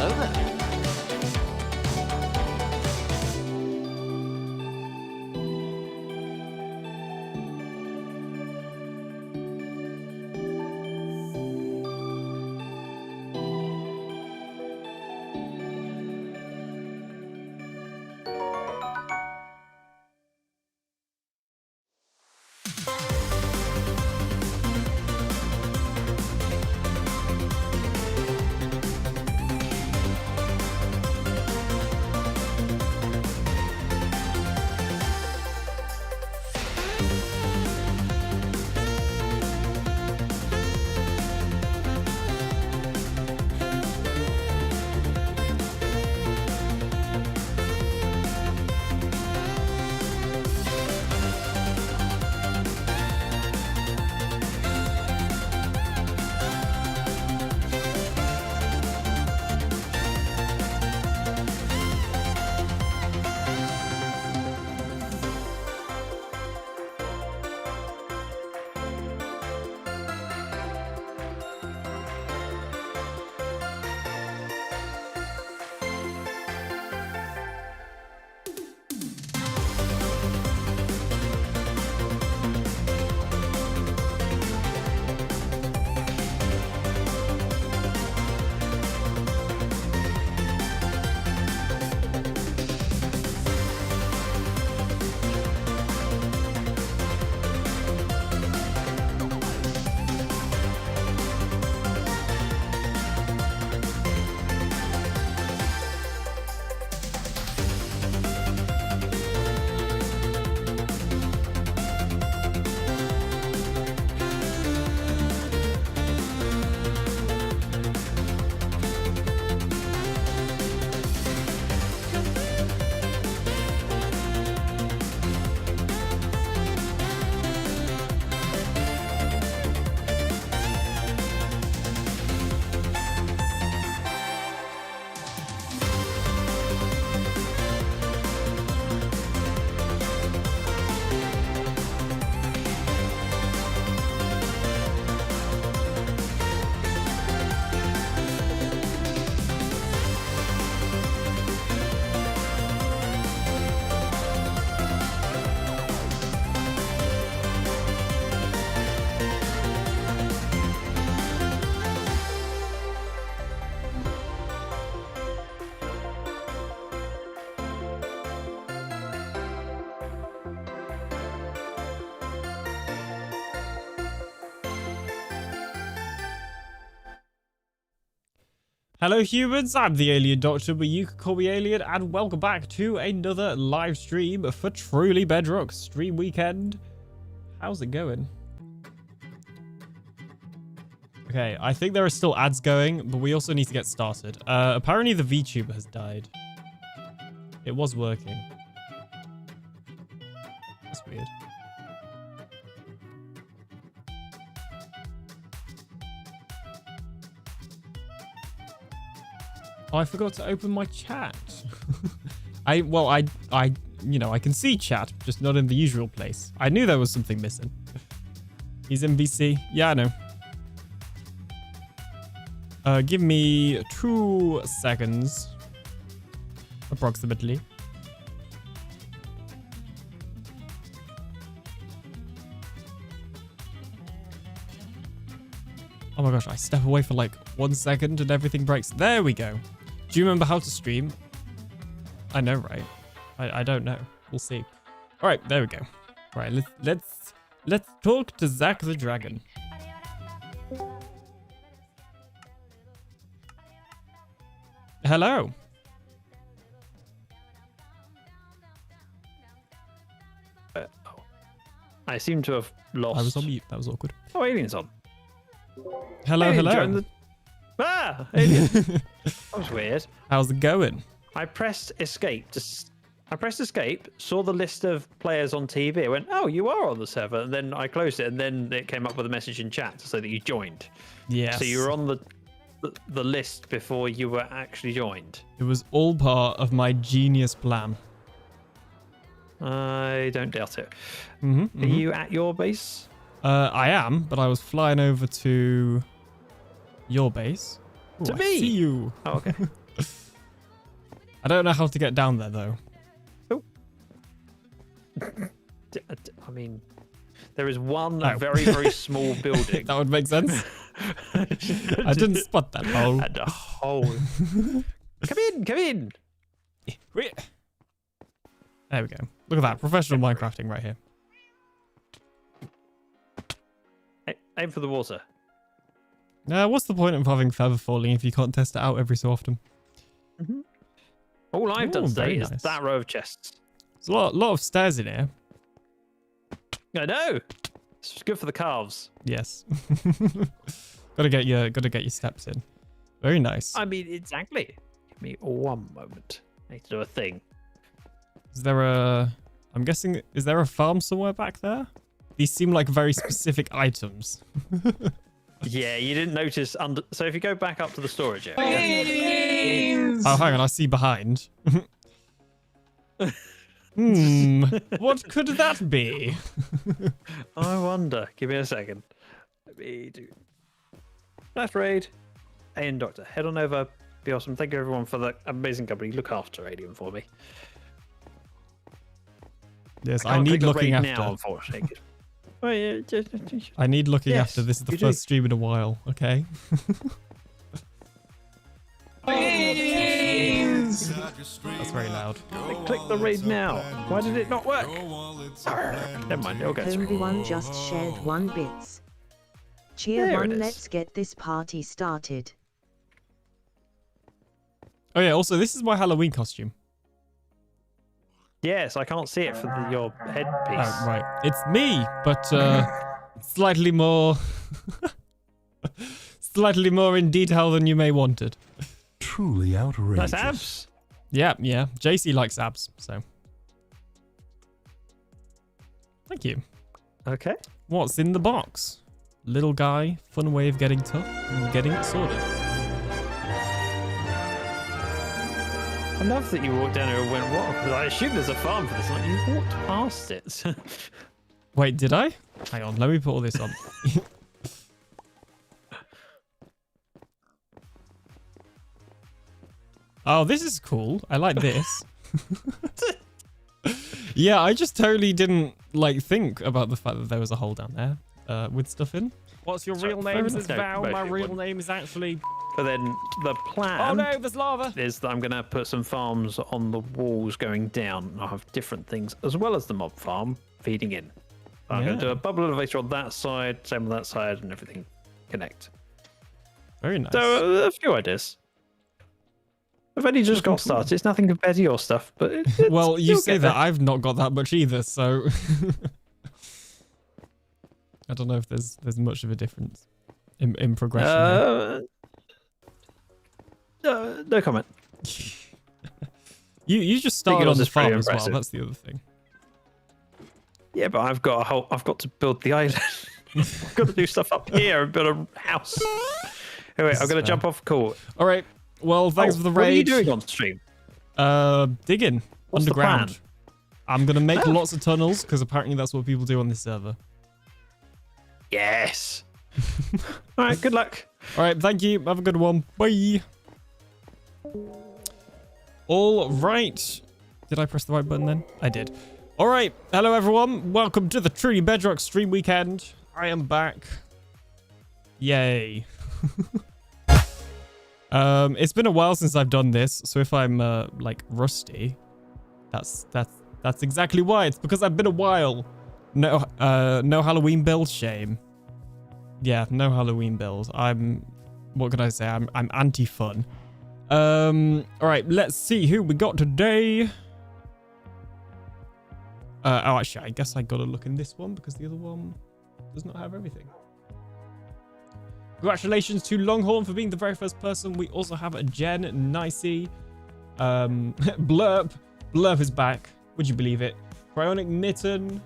Hello there. Hello humans, I'm the Alien Doctor, but you can call me Alien, and welcome back to another live stream for Truly Bedrock stream weekend. How's it going? Okay, I think there are still ads going, but we also need to get started. Apparently the VTuber has died. It was working. That's weird. Oh, I forgot to open my chat. I can see chat, just not in the usual place. I knew there was something missing. He's in VC. Yeah, I know. Give me 2 seconds. Approximately. Oh my gosh, I step away for like 1 second and everything breaks. There we go. Do you remember how to stream? I know, right? I don't know. We'll see. All right, there we go. All right, let's talk to Zach the Dragon. Hello. I seem to have lost. I was on mute. That was awkward. Oh, Alien's on. Hello, Alien hello. joined Ah, Alien. That was weird. How's it going? I pressed escape. I pressed escape, saw the list of players on TV. I went, oh, you are on the server. And then I closed it, and then it came up with a message in chat to say that you joined. Yes. So you were on the list before you were actually joined. It was all part of my genius plan. I don't doubt it. Are you at your base? I am, but I was flying over to your base. Ooh, To I me? see you. Oh, okay. I don't know how to get down there, though. Oh. I mean, there is one very, very small building. That would make sense. I didn't spot that hole. And a hole. Come in. There we go. Look at that. Professional Minecrafting right here. Aim for the water. What's the point of having feather falling if you can't test it out every so often? Mm-hmm. All I've done today is nice. that row of chests. There's a lot of stairs in here. I know. It's good for the calves. Yes. gotta get your steps in. Very nice. I mean, exactly. Give me one moment. I need to do a thing. Is there I'm guessing, is there a farm somewhere back there? These seem like very specific items. Yeah, you didn't notice under. So if you go back up to the storage area. Oh, hang on, I see behind. What could that be? I wonder. Give me a second. Let me do. Nice raid. AlienDoctor. Head on over. Be awesome. Thank you everyone for the amazing company. Look after Alien for me. Yes, I need looking after. Now, unfortunately. Oh, yeah, I need looking after. This is the first stream in a while. Okay. That's very loud. Click the raid now. Why did it not work? Never mind. It'll go through. Everyone just shared 1 bits. Cheer There it 1. is. Let's get this party started. Oh yeah. Also, this is my Halloween costume. Yes, I can't see it for your headpiece. Oh, right. It's me, but slightly more, slightly more in detail than you may wanted. Truly outrageous. Nice abs. Yeah. JC likes abs, so thank you. Okay. What's in the box? Little guy, fun way of getting tough and getting it sorted. I love that you walked down here and went, what? Because I assume there's a farm for this. Like, you walked past it. Wait, did I? Hang on, let me put all this on. Oh, this is cool. I like this. Yeah, I just totally didn't think about the fact that there was a hole down there with stuff in. What's your real name? Says Val. My real name is actually... But then the plan Oh no, there's lava. is that I'm going to put some farms on the walls going down. I'll have different things as well as the mob farm feeding in. I'm going to do a bubble elevator on that side, same on that side, and everything connect. Very nice. So a few ideas. I've only just got started. It's nothing compared to your stuff, but Well, you say that. I've not got that much either, so I don't know if there's much of a difference in progression. there. No comment. You just started on yours the is pretty farm as well. impressive. That's the other thing. Yeah, but I've got to build the island. I've got to do stuff up here and build a house. Anyway, I'm going to jump off. Cool. All right. Well, thanks for the raid. What are you doing on stream? Digging What's the underground. plan? I'm gonna make lots of tunnels because apparently that's what people do on this server. Yes. All right. Good luck. All right. Thank you. Have a good one. Bye. All right. Did I press the right button then? I did. All right. Hello, everyone. Welcome to the Truly Bedrock stream weekend. I am back. Yay. It's been a while since I've done this, so if I'm rusty, that's exactly why. It's because I've been a while. No Halloween build, shame. Yeah, no Halloween build. What can I say? I'm anti-fun. All right, let's see who we got today. Oh, actually, I guess I gotta look in this one because the other one does not have everything. Congratulations to Longhorn for being the very first person. We also have a Jen, Nicey, Blurp. Blurp is back. Would you believe it? Cryonic Mitten,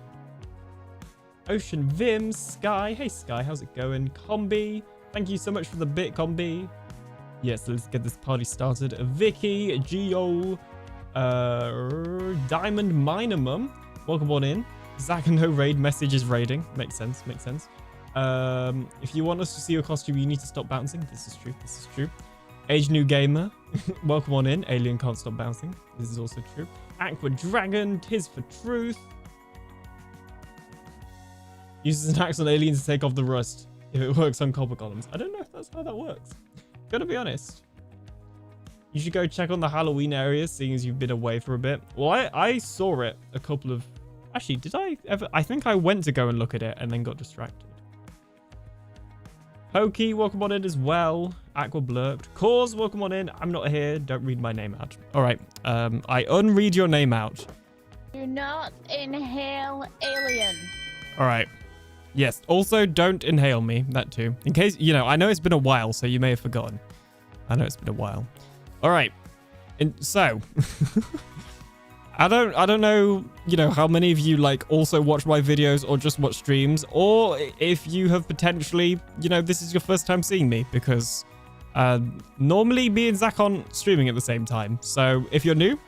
Ocean Vim, Sky. Hey Sky, how's it going? Combi, thank you so much for the bit, Combi. Yes, let's get this party started. Vicky, Geo, Diamond Minimum. Welcome on in. Zach and No Raid message is raiding. Makes sense. Makes sense. If you want us to see your costume, you need to stop bouncing. This is true. This is true. Age New Gamer, welcome on in. Alien can't stop bouncing. This is also true. Aqua Dragon, Tis for Truth. Uses an axe on aliens to take off the rust. If it works on copper columns. I don't know if that's how that works. Gotta be honest. You should go check on the Halloween area, seeing as you've been away for a bit. Well, I saw it a couple of... Actually, did I ever... I think I went to go and look at it and then got distracted. Hokey, welcome on in as well. Aqua Blurped. Cause, welcome on in. I'm not here. Don't read my name out. All right. I unread your name out. Do not inhale alien. All right. Yes. Also, don't inhale me. That too. In case, you know, I know it's been a while, so you may have forgotten. I know it's been a while. All right. So, I don't know, you know, how many of you like also watch my videos or just watch streams, or if you have potentially, you know, this is your first time seeing me, because normally me and Zach aren't streaming at the same time. So if you're new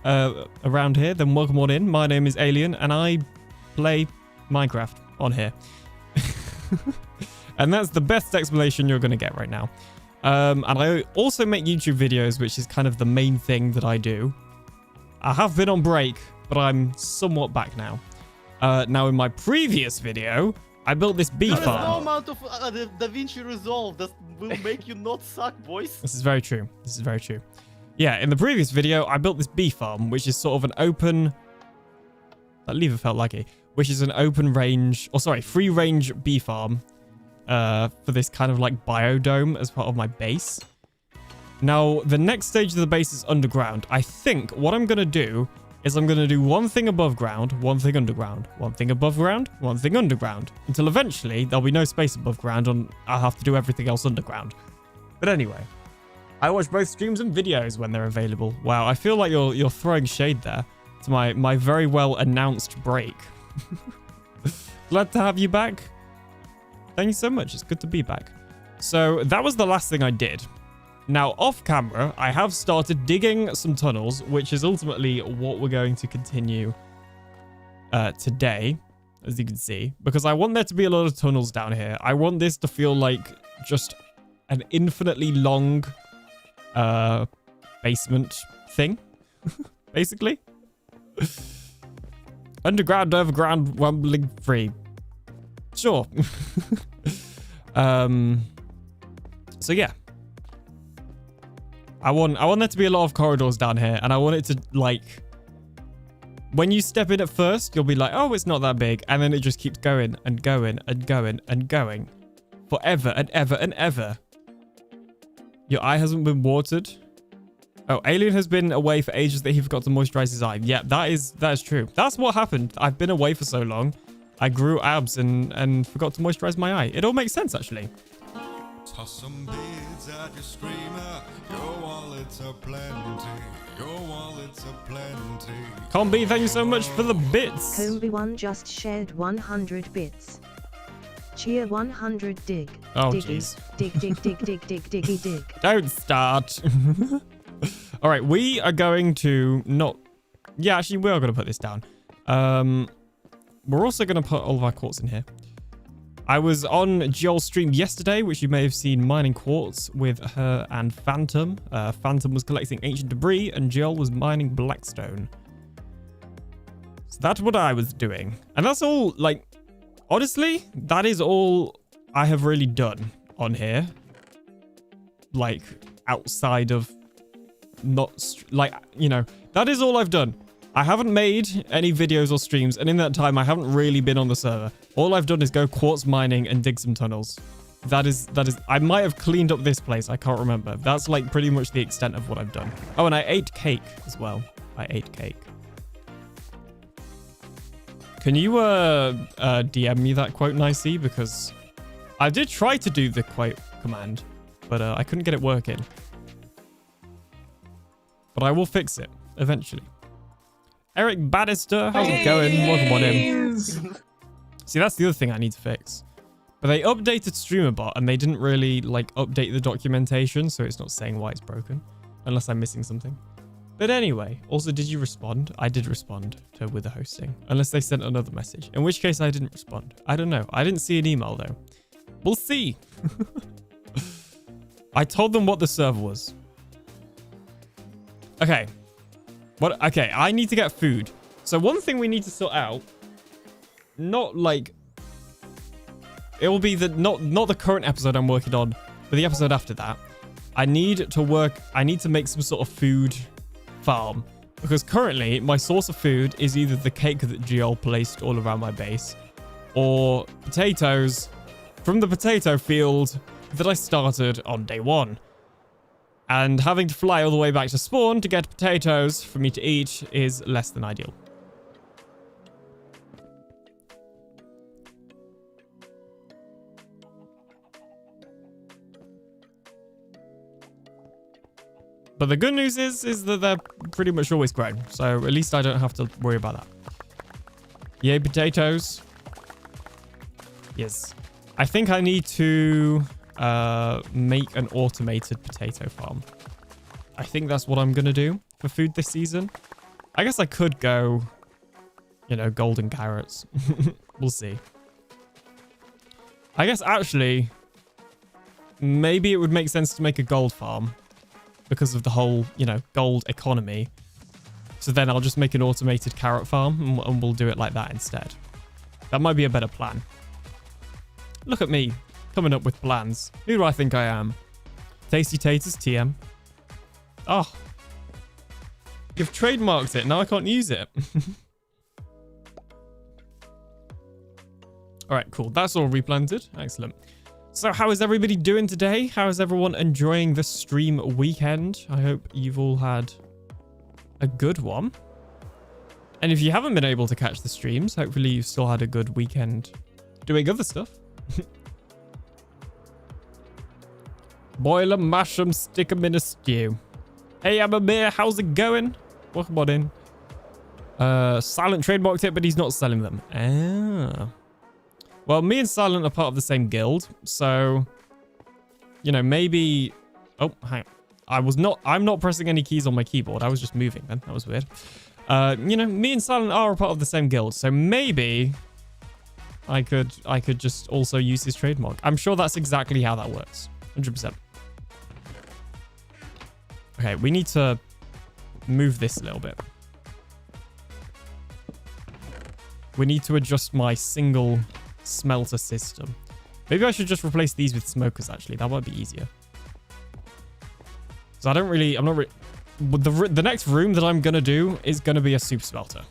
around here, then welcome on in. My name is Alien and I play Minecraft on here. And that's the best explanation you're going to get right now. And I also make YouTube videos, which is kind of the main thing that I do. I have been on break, but I'm somewhat back now. Now, in my previous video, I built this bee farm. There is no amount of DaVinci Resolve that will make you not suck, boys. This is very true. This is very true. Yeah, in the previous video, I built this bee farm, which is sort of an open... That lever felt laggy. Which is an open range... Or sorry, free range bee farm. For this kind of like biodome as part of my base. Now, the next stage of the base is underground. I think what I'm going to do is I'm going to do one thing above ground, one thing underground, one thing above ground, one thing underground. Until eventually, there'll be no space above ground and I'll have to do everything else underground. But anyway, I watch both streams and videos when they're available. Wow, I feel like you're throwing shade there to my very well announced break. Glad to have you back. Thank you so much. It's good to be back. So that was the last thing I did. Now, off camera, I have started digging some tunnels, which is ultimately what we're going to continue today, as you can see, because I want there to be a lot of tunnels down here. I want this to feel like just an infinitely long basement thing, basically. Underground, overground, rumbling free. Sure. So yeah. I want there to be a lot of corridors down here, and I want it to, like, when you step in at first, you'll be like, oh, it's not that big, and then it just keeps going and going and going and going forever and ever and ever. Your eye hasn't been watered. Oh, Alien has been away for ages that he forgot to moisturize his eye. Yeah, that is true. That's what happened. I've been away for so long. I grew abs and forgot to moisturize my eye. It all makes sense, actually. Toss some bids at your streamer. Your wallets are plenty. Your wallets are plenty. Combi, thank you so much for the bits. Combi1 just shared 100 bits. Cheer 100 dig. Oh, Diggy. jeez. Dig, dig, dig, dig, dig, diggy, dig. Don't start. All right, we are going to not... Yeah, actually, we are going to put this down. We're also going to put all of our quartz in here. I was on Joel's stream yesterday, which you may have seen mining quartz with her and Phantom. Phantom was collecting ancient debris and Joel was mining blackstone. So that's what I was doing. And that's all, like, honestly, that is all I have really done on here. Like, outside of not, like, you know, that is all I've done. I haven't made any videos or streams, and in that time, I haven't really been on the server. All I've done is go quartz mining and dig some tunnels. That is, I might have cleaned up this place. I can't remember. That's like pretty much the extent of what I've done. Oh, and I ate cake as well. I ate cake. Can you DM me that quote nicely? Because I did try to do the quote command, but I couldn't get it working. But I will fix it eventually. Eric Bannister, how's it going? Welcome on in. See, that's the other thing I need to fix. But they updated StreamerBot and they didn't really like update the documentation, so it's not saying why it's broken, unless I'm missing something. But anyway, also, did you respond? I did respond to with the hosting, unless they sent another message, in which case I didn't respond. I don't know. I didn't see an email though. We'll see. I told them what the server was. Okay. What? Okay, I need to get food. So one thing we need to sort out, not like, it will be the not the current episode I'm working on, but the episode after that. I need to make some sort of food farm, because currently my source of food is either the cake that Geol placed all around my base, or potatoes from the potato field that I started on day 1. And having to fly all the way back to spawn to get potatoes for me to eat is less than ideal. But the good news is that they're pretty much always grown. So at least I don't have to worry about that. Yay, potatoes. Yes. I think I need to make an automated potato farm. I think that's what I'm going to do for food this season. I guess I could go, you know, golden carrots. We'll see. I guess actually, maybe it would make sense to make a gold farm because of the whole, you know, gold economy. So then I'll just make an automated carrot farm and we'll do it like that instead. That might be a better plan. Look at me, coming up with plans. Who do I think I am? Tasty Taters TM. Oh. You've trademarked it, now I can't use it. Alright, cool. That's all replanted. Excellent. So how is everybody doing today? How is everyone enjoying the stream weekend? I hope you've all had a good one. And if you haven't been able to catch the streams, hopefully you've still had a good weekend doing other stuff. Boil 'em, mash 'em, stick 'em in a stew. Hey, Amamir, how's it going? Welcome on in. Silent trademarked it, but he's not selling them. Ah. Well, me and Silent are part of the same guild, so, you know, maybe... Oh, hang on. I'm not pressing any keys on my keyboard. I was just moving then. That was weird. You know, me and Silent are a part of the same guild, so maybe I could just also use his trademark. I'm sure that's exactly how that works. 100%. Okay, we need to move this a little bit. We need to adjust my single smelter system. Maybe I should just replace these with smokers, actually. That might be easier. So I'm not really... The next room that I'm going to do is going to be a soup smelter.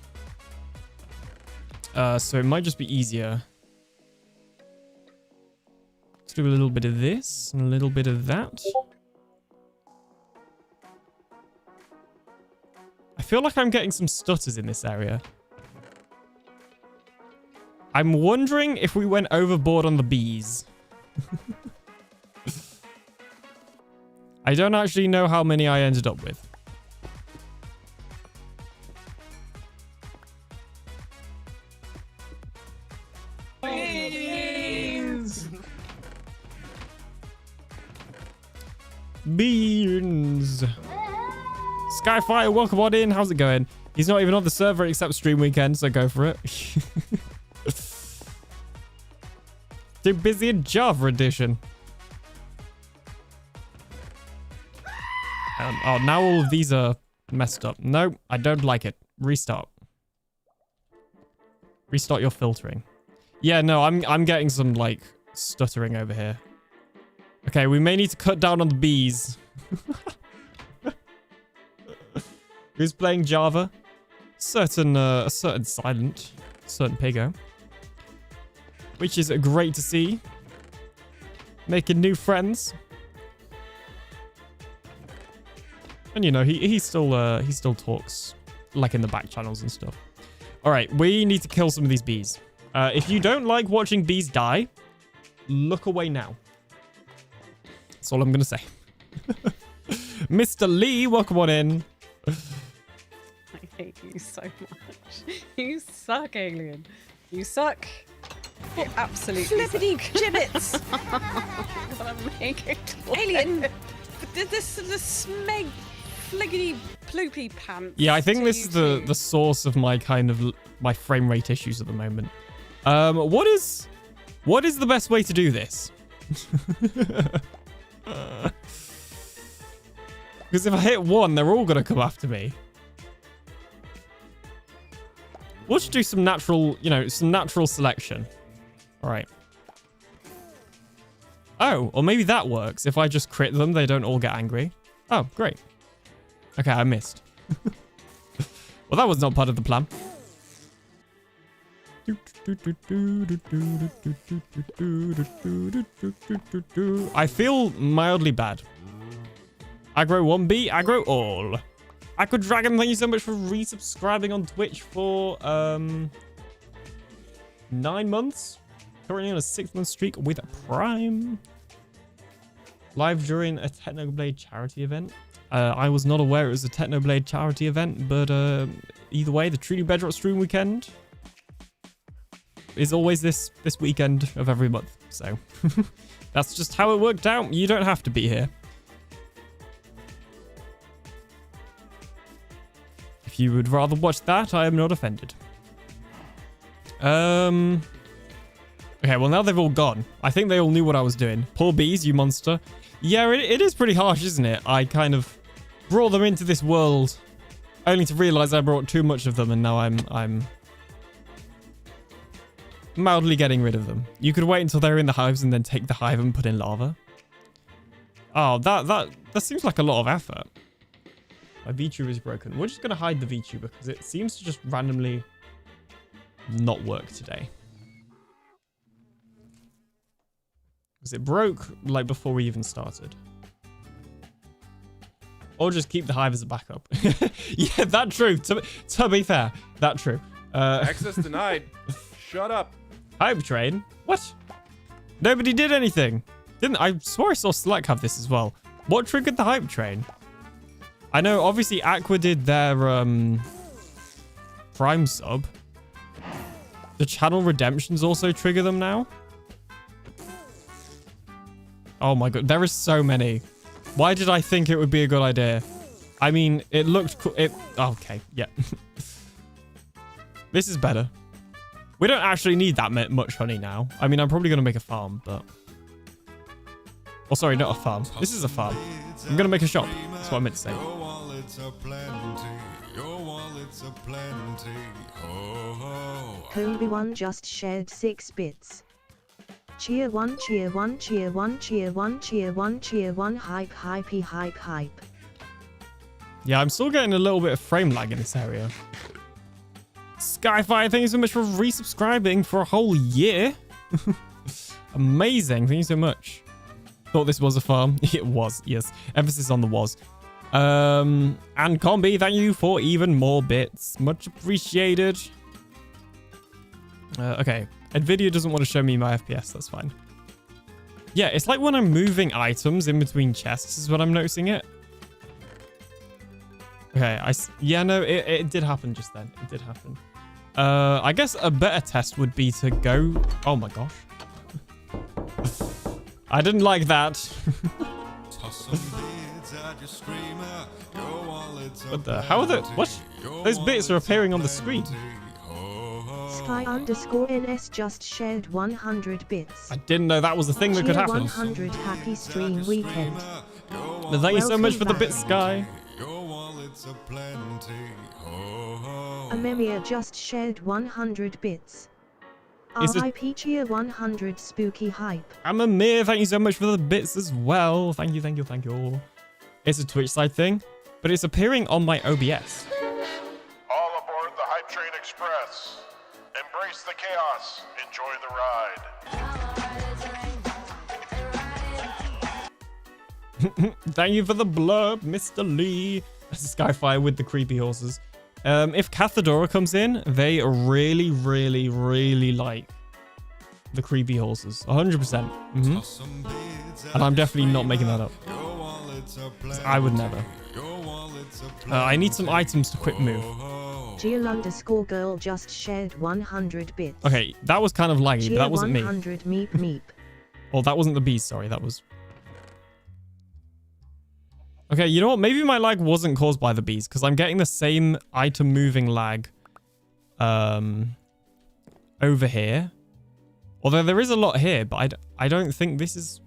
So it might just be easier. Let's do a little bit of this and a little bit of that. I feel like I'm getting some stutters in this area. I'm wondering if we went overboard on the bees. I don't actually know how many I ended up with. Beans! Beans! Skyfire, welcome on in. How's it going? He's not even on the server except stream weekend, so go for it. Too busy in Java edition. Oh, now all of these are messed up. No, I don't like it. Restart. Restart your filtering. Yeah, no, I'm getting some, like, stuttering over here. Okay, we may need to cut down on the bees. Who's playing Java? A certain Silent. Certain Pigo. Which is great to see. Making new friends. And you know, he still talks like in the back channels and stuff. All right, we need to kill some of these bees. If you don't like watching bees die, look away now. That's all I'm gonna say. Mr. Lee, welcome on in. I hate you so much. You suck, Alien. You suck. You absolutely Flippity gibbets! Alien! This is the smeg fliggity ploopy pants. Yeah, I think this is the source of my kind of my frame rate issues at the moment. What is the best way to do this? Because if I hit one, they're all going to come after me. We'll just do some natural, some natural selection. All right. Oh, or maybe that works. If I just crit them, they don't all get angry. Oh, great. Okay, I missed. Well, that was not part of the plan. I feel mildly bad. Aggro 1B, aggro all. Aqua Dragon, thank you so much for resubscribing on Twitch for 9 months. Currently on a 6-month streak with Prime. Live during a Technoblade charity event. I was not aware it was a Technoblade charity event, but either way, the Truly Bedrock stream weekend is always this weekend of every month. So that's just how it worked out. You don't have to be here. If you would rather watch that, I am not offended. Okay, well now they've all gone. I think they all knew what I was doing. Poor bees, you monster. Yeah, it is pretty harsh, isn't it? I kind of brought them into this world only to realize I brought too much of them, and now I'm mildly getting rid of them. You could wait until they're in the hives and then take the hive and put in lava. Oh, that seems like a lot of effort. My VTuber is broken. We're just going to hide the VTuber because it seems to just randomly not work today. Because it broke like before we even started. Or just keep the hive as a backup. Yeah, that's true. To be fair, that's true. Access denied. Shut up. Hype train? What? Nobody did anything. Didn't I? Swore I saw Slack have this as well. What triggered the hype train? I know obviously Aqua did their Prime sub. The channel redemptions also trigger them now. Oh my god, there is so many. Why did I think it would be a good idea? I mean, it looked cool. Okay, yeah. This is better. We don't actually need that much honey now. I mean, I'm probably going to make a farm, but... Oh, sorry, not a farm. This is a farm. I'm going to make a shop. That's what I meant to say. Combi1 just shared 6 bits. Cheer 1, cheer 1, cheer 1, cheer 1, cheer 1, cheer 1, hype, hypey, hype, hype. Yeah, I'm still getting a little bit of frame lag in this area. Skyfire, thank you so much for resubscribing for a whole year. Amazing, thank you so much. Thought this was a farm. It was, yes. Emphasis on the was. And Combi, thank you for even more bits. Much appreciated. Okay. NVIDIA doesn't want to show me my FPS. That's fine. Yeah, it's like when I'm moving items in between chests is what I'm noticing it. Okay, yeah, no, it did happen just then. It did happen. I guess a better test would be to go... Oh my gosh. I didn't like that. What the... How are the... What? Those bits are appearing on the screen. Sky_NS just shared 100 bits. I didn't know that was a thing that could happen. 100 happy stream weekend. But thank you so much for the bits, Sky. Amemia just shared 100 bits. RIP cheer 100 spooky hype. Amemia, thank you so much for the bits as well. Thank you, thank you, thank you. It's a Twitch side thing, but it's appearing on my OBS. All aboard the Hype Train Express. Embrace the chaos. Enjoy the ride. Thank you for the blurb, Mr. Lee. That's a Skyfire with the creepy horses. If Cathedora comes in, they really, really, really like the creepy horses. 100%. And I'm definitely not making that up. I would never. I need some items to quick move. Jill_girl just shared 100 bits. Okay, that was kind of laggy, but that wasn't me. 100 meep meep. Well, that wasn't the bees, sorry. That was... Okay, you know what? Maybe my lag wasn't caused by the bees, because I'm getting the same item moving lag over here. Although there is a lot here, but I don't think this is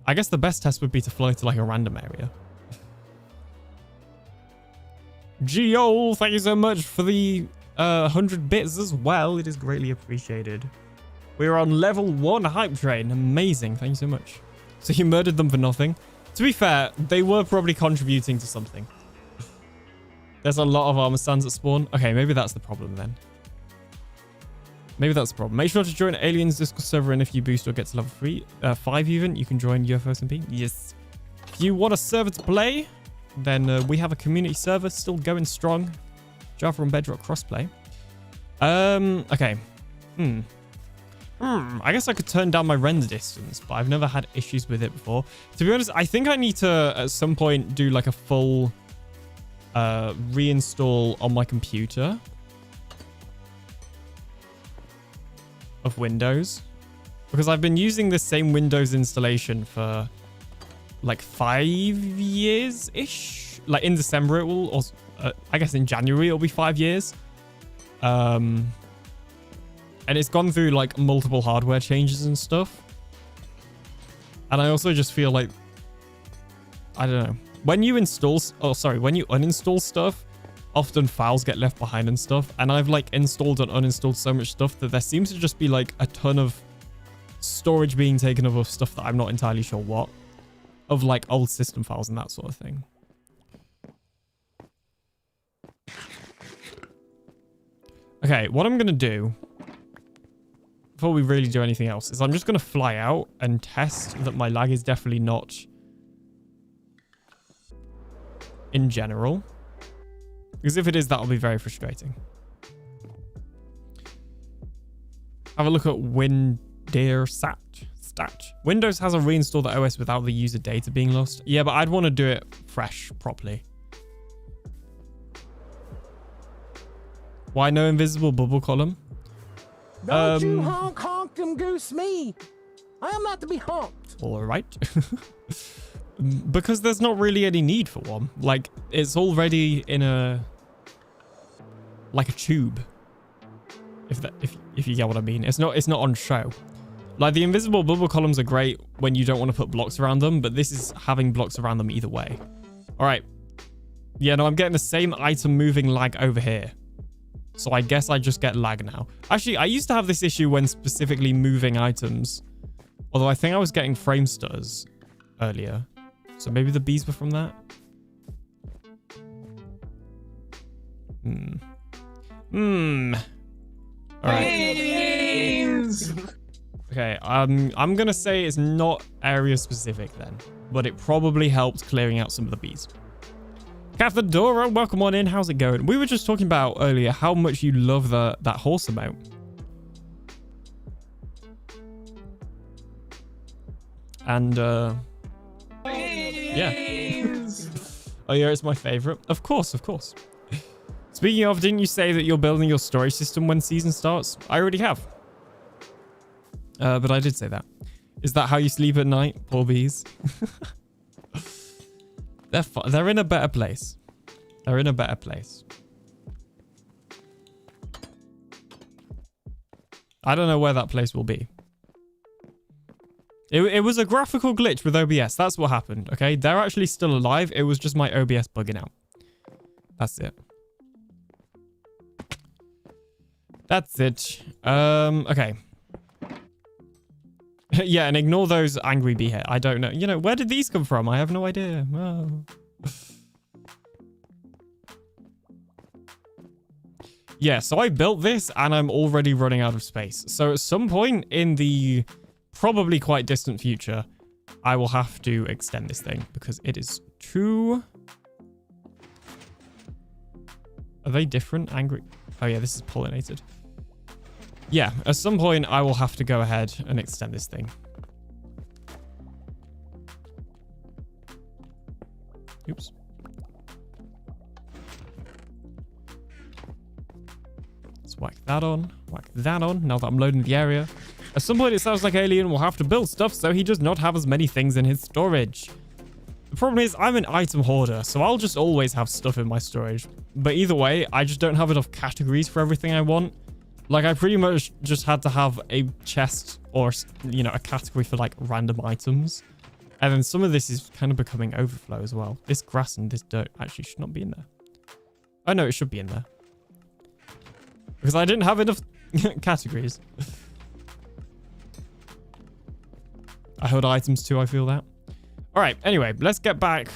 I guess the best test would be to fly to like a random area. Geo, thank you so much for the 100 bits as well. It is greatly appreciated. We're on level 1 hype train. Amazing. Thank you so much. So you murdered them for nothing. To be fair, they were probably contributing to something. There's a lot of armor stands at spawn. Okay, maybe that's the problem then. Maybe that's the problem. Make sure to join Alien's Discord server, and if you boost or get to level 5 even, you can join UFO SMP. Yes. If you want a server to play, then we have a community server still going strong. Java and Bedrock crossplay. Okay. I guess I could turn down my render distance, but I've never had issues with it before. To be honest, I think I need to, at some point, do like a full reinstall on my computer of Windows. Because I've been using the same Windows installation for like 5 years-ish. Like in December it will, or I guess in January it'll be 5 years. And it's gone through like multiple hardware changes and stuff. And I also just feel like, I don't know. When you install, when you uninstall stuff, often files get left behind and stuff. And I've like installed and uninstalled so much stuff that there seems to just be like a ton of storage being taken up of stuff that I'm not entirely sure what. Of like old system files and that sort of thing. Okay, what I'm going to do before we really do anything else is I'm just going to fly out and test that my lag is definitely not in general. Because if it is, that'll be very frustrating. Have a look at WinDear stat. Windows has a reinstall the OS without the user data being lost. Yeah, but I'd want to do it fresh, properly. Why no invisible bubble column? Don't you honk them goose me. I am not to be honked. All right. Because there's not really any need for one. Like, it's already in a... like a tube. If you get what I mean. It's not on show. Like, the invisible bubble columns are great when you don't want to put blocks around them, but this is having blocks around them either way. All right. Yeah, no, I'm getting the same item moving lag over here. So I guess I just get lag now. Actually, I used to have this issue when specifically moving items. Although I think I was getting frame stutters earlier. So maybe the bees were from that? Alright. Okay, I'm gonna say it's not area specific then. But it probably helped clearing out some of the bees. Cathedora, welcome on in. How's it going? We were just talking about earlier how much you love that horse emote. And yeah. Oh yeah, it's my favorite. Of course. Speaking of, didn't you say that you're building your storage system when season starts? I already have. But I did say that. Is that how you sleep at night? Poor bees. They're in a better place. They're in a better place. I don't know where that place will be. It was a graphical glitch with OBS. That's what happened, okay? They're actually still alive. It was just my OBS bugging out. That's it. That's it. Okay. Yeah, and ignore those angry bee hair. I don't know. You know, where did these come from? I have no idea. Oh. Yeah, so I built this and I'm already running out of space. So at some point in the probably quite distant future, I will have to extend this thing because it is too... Are they different? Angry? Oh yeah, this is pollinated. Yeah, at some point I will have to go ahead and extend this thing. Oops. Let's whack that on. Whack that on. Now that I'm loading the area. At some point it sounds like Alien will have to build stuff so he does not have as many things in his storage. The problem is I'm an item hoarder, so I'll just always have stuff in my storage. But either way, I just don't have enough categories for everything I want. Like, I pretty much just had to have a chest or, you know, a category for, like, random items. And then some of this is kind of becoming overflow as well. This grass and this dirt actually should not be in there. Oh no, it should be in there. Because I didn't have enough categories. I heard items too, I feel that. All right, anyway, let's get back.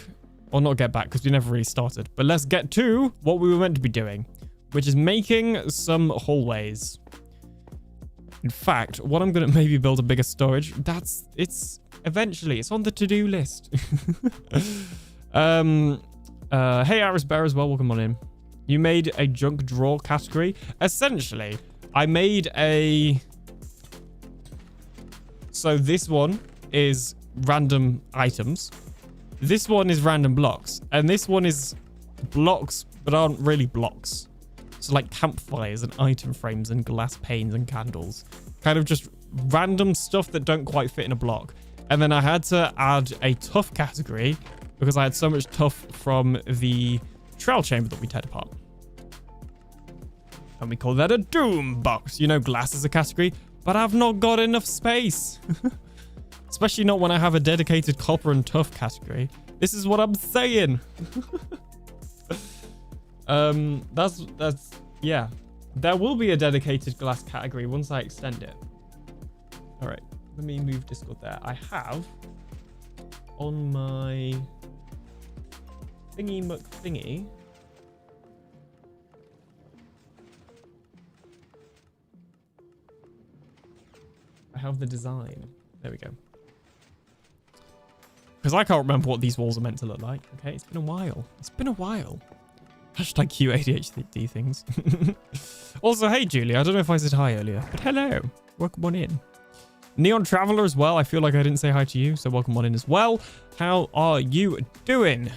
Or not get back, because we never really started. But let's get to what we were meant to be doing, which is making some hallways. In fact, what I'm going to maybe build a bigger storage. Eventually, it's on the to-do list. Hey, Aris Bear as well, welcome on in. You made a junk drawer category. Essentially, I made a... So this one is random items. This one is random blocks. And this one is blocks, but aren't really blocks. So like campfires and item frames and glass panes and candles. Kind of just random stuff that don't quite fit in a block. And then I had to add a tough category because I had so much tough from the trail chamber that we teared apart. And we call that a doom box. You know, glass is a category, but I've not got enough space. Especially not when I have a dedicated copper and tough category. This is what I'm saying. Yeah. There will be a dedicated glass category once I extend it. All right. Let me move Discord there. I have on my thingy. I have the design. There we go. Because I can't remember what these walls are meant to look like. Okay, it's been a while. It's been a while. Hashtag QADHD things. Also, hey, Julie. I don't know if I said hi earlier, but hello. Welcome on in. Neon Traveler as well. I feel like I didn't say hi to you, so welcome on in as well. How are you doing?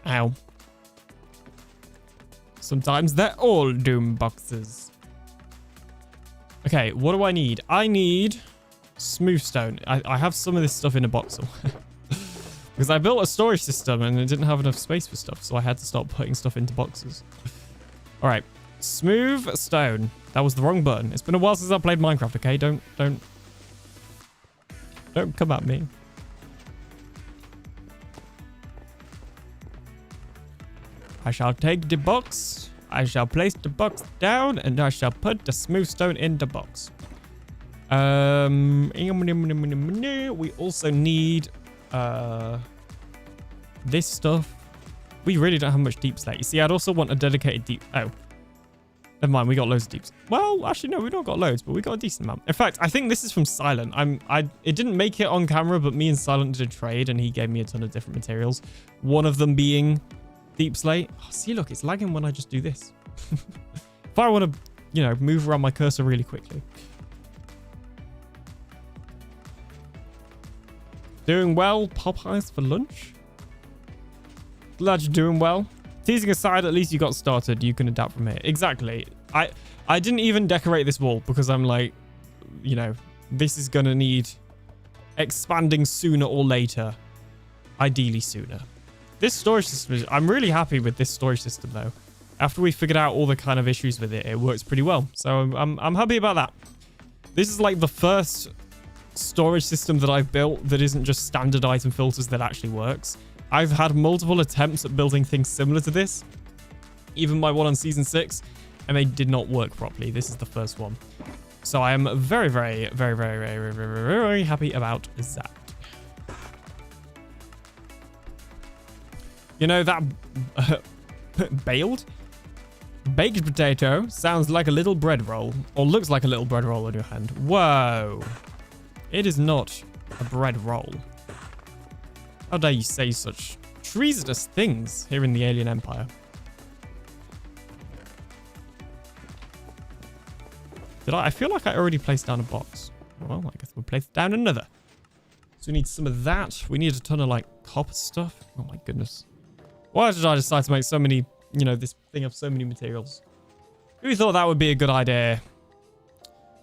Ow. Sometimes they're all doom boxes. Okay, what do I need? I need smooth stone. I have some of this stuff in a box because I built a storage system and it didn't have enough space for stuff, so I had to start putting stuff into boxes. All right, smooth stone. That was the wrong button. It's been a while since I played Minecraft. Okay, don't come at me. I shall take the box. I shall place the box down and I shall put the smooth stone in the box. We also need this stuff. We really don't have much deep slate. You see, I'd also want a dedicated deep... Oh. Never mind, we got loads of deeps. Well, actually, no, we don't got loads, but we got a decent amount. In fact, I think this is from Silent. It didn't make it on camera, but me and Silent did a trade and he gave me a ton of different materials. One of them being deep slate. Oh, see, look, it's lagging when I just do this. If I want to, you know, move around my cursor really quickly. Doing well, Popeyes for lunch. Glad you're doing well. Teasing aside, at least you got started. You can adapt from here. Exactly. I didn't even decorate this wall because I'm like, you know, this is going to need expanding sooner or later. Ideally sooner. This storage system, I'm really happy with this storage system though. After we figured out all the kind of issues with it, it works pretty well. So I'm happy about that. This is like the first storage system that I've built that isn't just standard item filters that actually works. I've had multiple attempts at building things similar to this, even my one on season 6, and they did not work properly. This is the first one. So I am very, very, very, very, very, very, very happy about that. You know, that baked potato sounds like a little bread roll, or looks like a little bread roll in your hand. Whoa. It is not a bread roll. How dare you say such treasonous things here in the Alien Empire? I feel like I already placed down a box. Well, I guess we'll place down another. So we need some of that. We need a ton of like copper stuff. Oh my goodness. Why did I decide to make so many, you know, this thing of so many materials? Who thought that would be a good idea?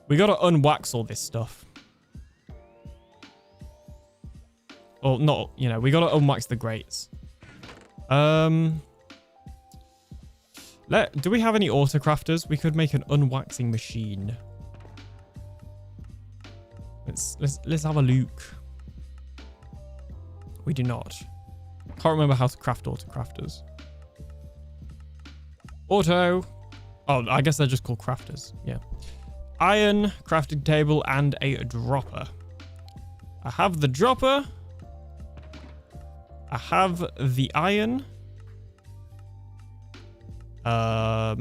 We got to unwax all this stuff. Or not, you know, we got to unwax the grates. Do we have any auto crafters? We could make an unwaxing machine. Let's have a look. We do not. Can't remember how to craft auto crafters. Auto. Oh, I guess they're just called crafters. Yeah. Iron, crafting table, and a dropper. I have the dropper. I have the iron. I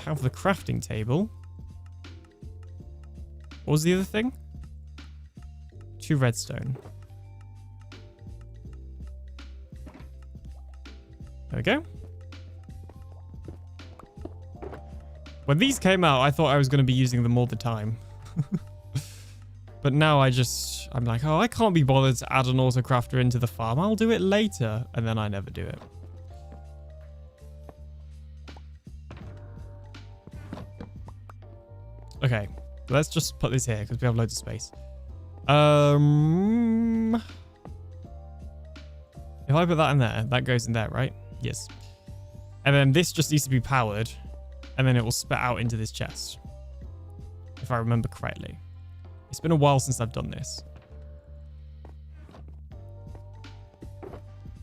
have the crafting table. What was the other thing? 2 redstone. There we go. When these came out, I thought I was going to be using them all the time. But now I'm like, oh, I can't be bothered to add an auto crafter into the farm. I'll do it later. And then I never do it. Okay, let's just put this here because we have loads of space. If I put that in there, that goes in there, right? Yes. And then this just needs to be powered. And then it will spit out into this chest. If I remember correctly. It's been a while since I've done this.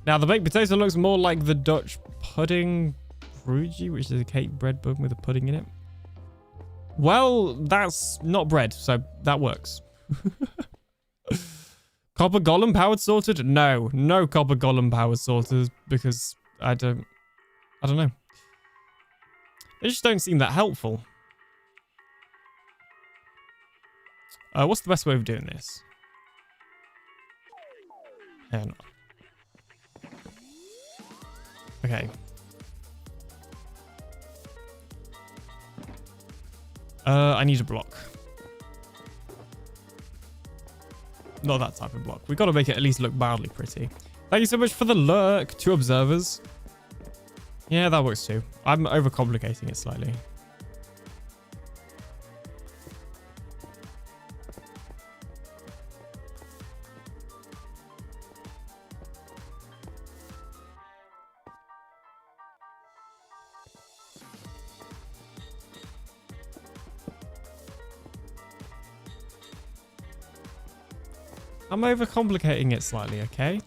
Now, the baked potato looks more like the Dutch pudding frugi, which is a cake bread bun with a pudding in it. Well, that's not bread, so that works. Copper golem powered sorted? No, no copper golem powered sorted because I don't know. They just don't seem that helpful. What's the best way of doing this? Hang on. Okay. I need a block. Not that type of block. We've got to make it at least look mildly pretty. Thank you so much for the lurk. 2 observers. Yeah, that works too. I'm overcomplicating it slightly. I'm overcomplicating it slightly, okay?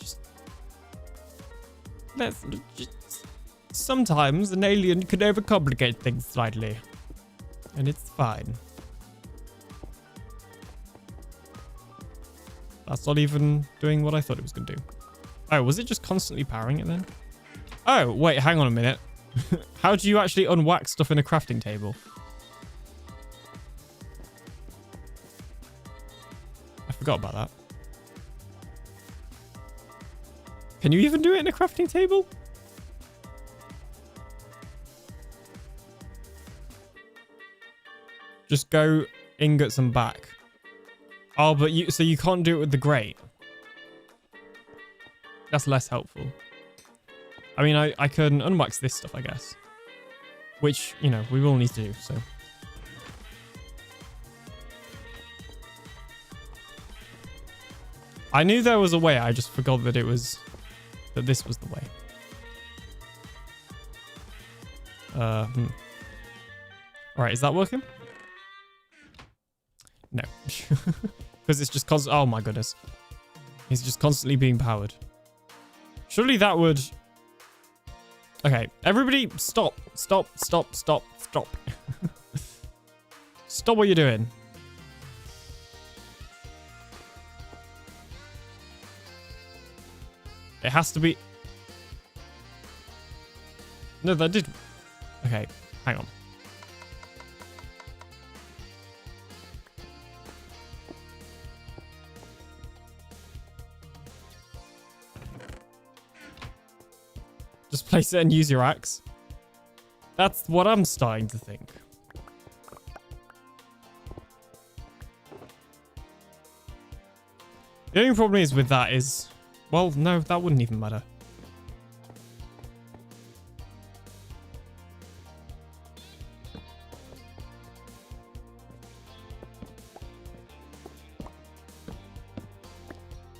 Sometimes an alien can overcomplicate things slightly. And it's fine. That's not even doing what I thought it was going to do. Oh, was it just constantly powering it then? Oh, wait, hang on a minute. How do you actually unwhack stuff in a crafting table? I forgot about that. Can you even do it in a crafting table? Just go ingots and back. Oh, but so you can't do it with the grate. That's less helpful. I mean, I can unwax this stuff, I guess. Which, you know, we will need to do, so. I knew there was a way, I just forgot that that this was the way. Alright, is that working? No. Because it's just constant. Oh my goodness. It's just constantly being powered. Surely that would... Okay, everybody stop. Stop, stop, stop, stop. Stop what you're doing. It has to be... No, that did... Okay, hang on. Just place it and use your axe. That's what I'm starting to think. The only problem is with that is... Well, no, that wouldn't even matter.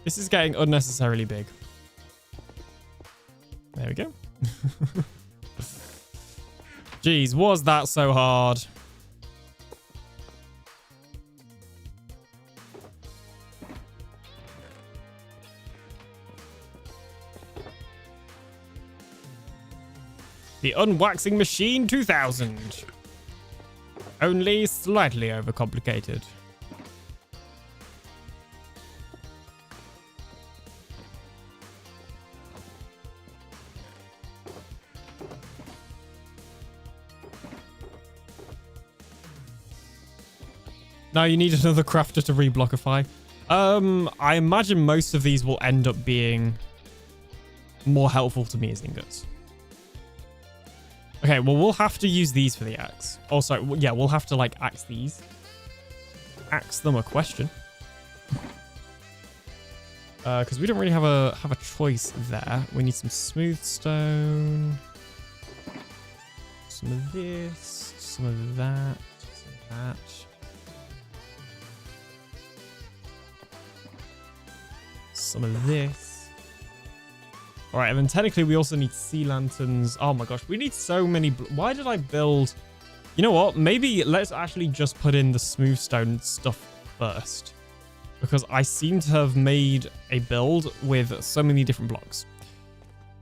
This is getting unnecessarily big. There we go. Jeez, was that so hard? The Unwaxing Machine 2000. Only slightly overcomplicated. Now you need another crafter to reblockify. I imagine most of these will end up being more helpful to me as ingots. Okay, well, we'll have to use these for the axe. Also, yeah, we'll have to, like, axe these. Axe them a question. Because we don't really have a choice there. We need some smooth stone. Some of this. Some of that. Some of that. Some of this. All right, and then technically we also need sea lanterns. Oh my gosh, we need so many. Why did I build? You know what? Maybe let's actually just put in the smooth stone stuff first, because I seem to have made a build with so many different blocks.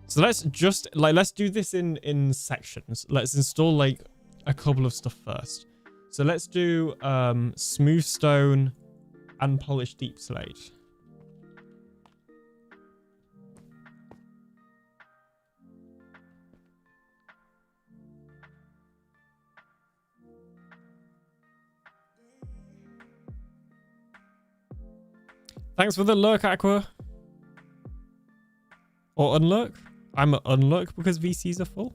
So let's just let's do this in sections. Let's install like a couple of stuff first. So let's do smooth stone and polished deep slate. Thanks for the lurk, Aqua. Or unlurk. I'm an unlurk because VCs are full.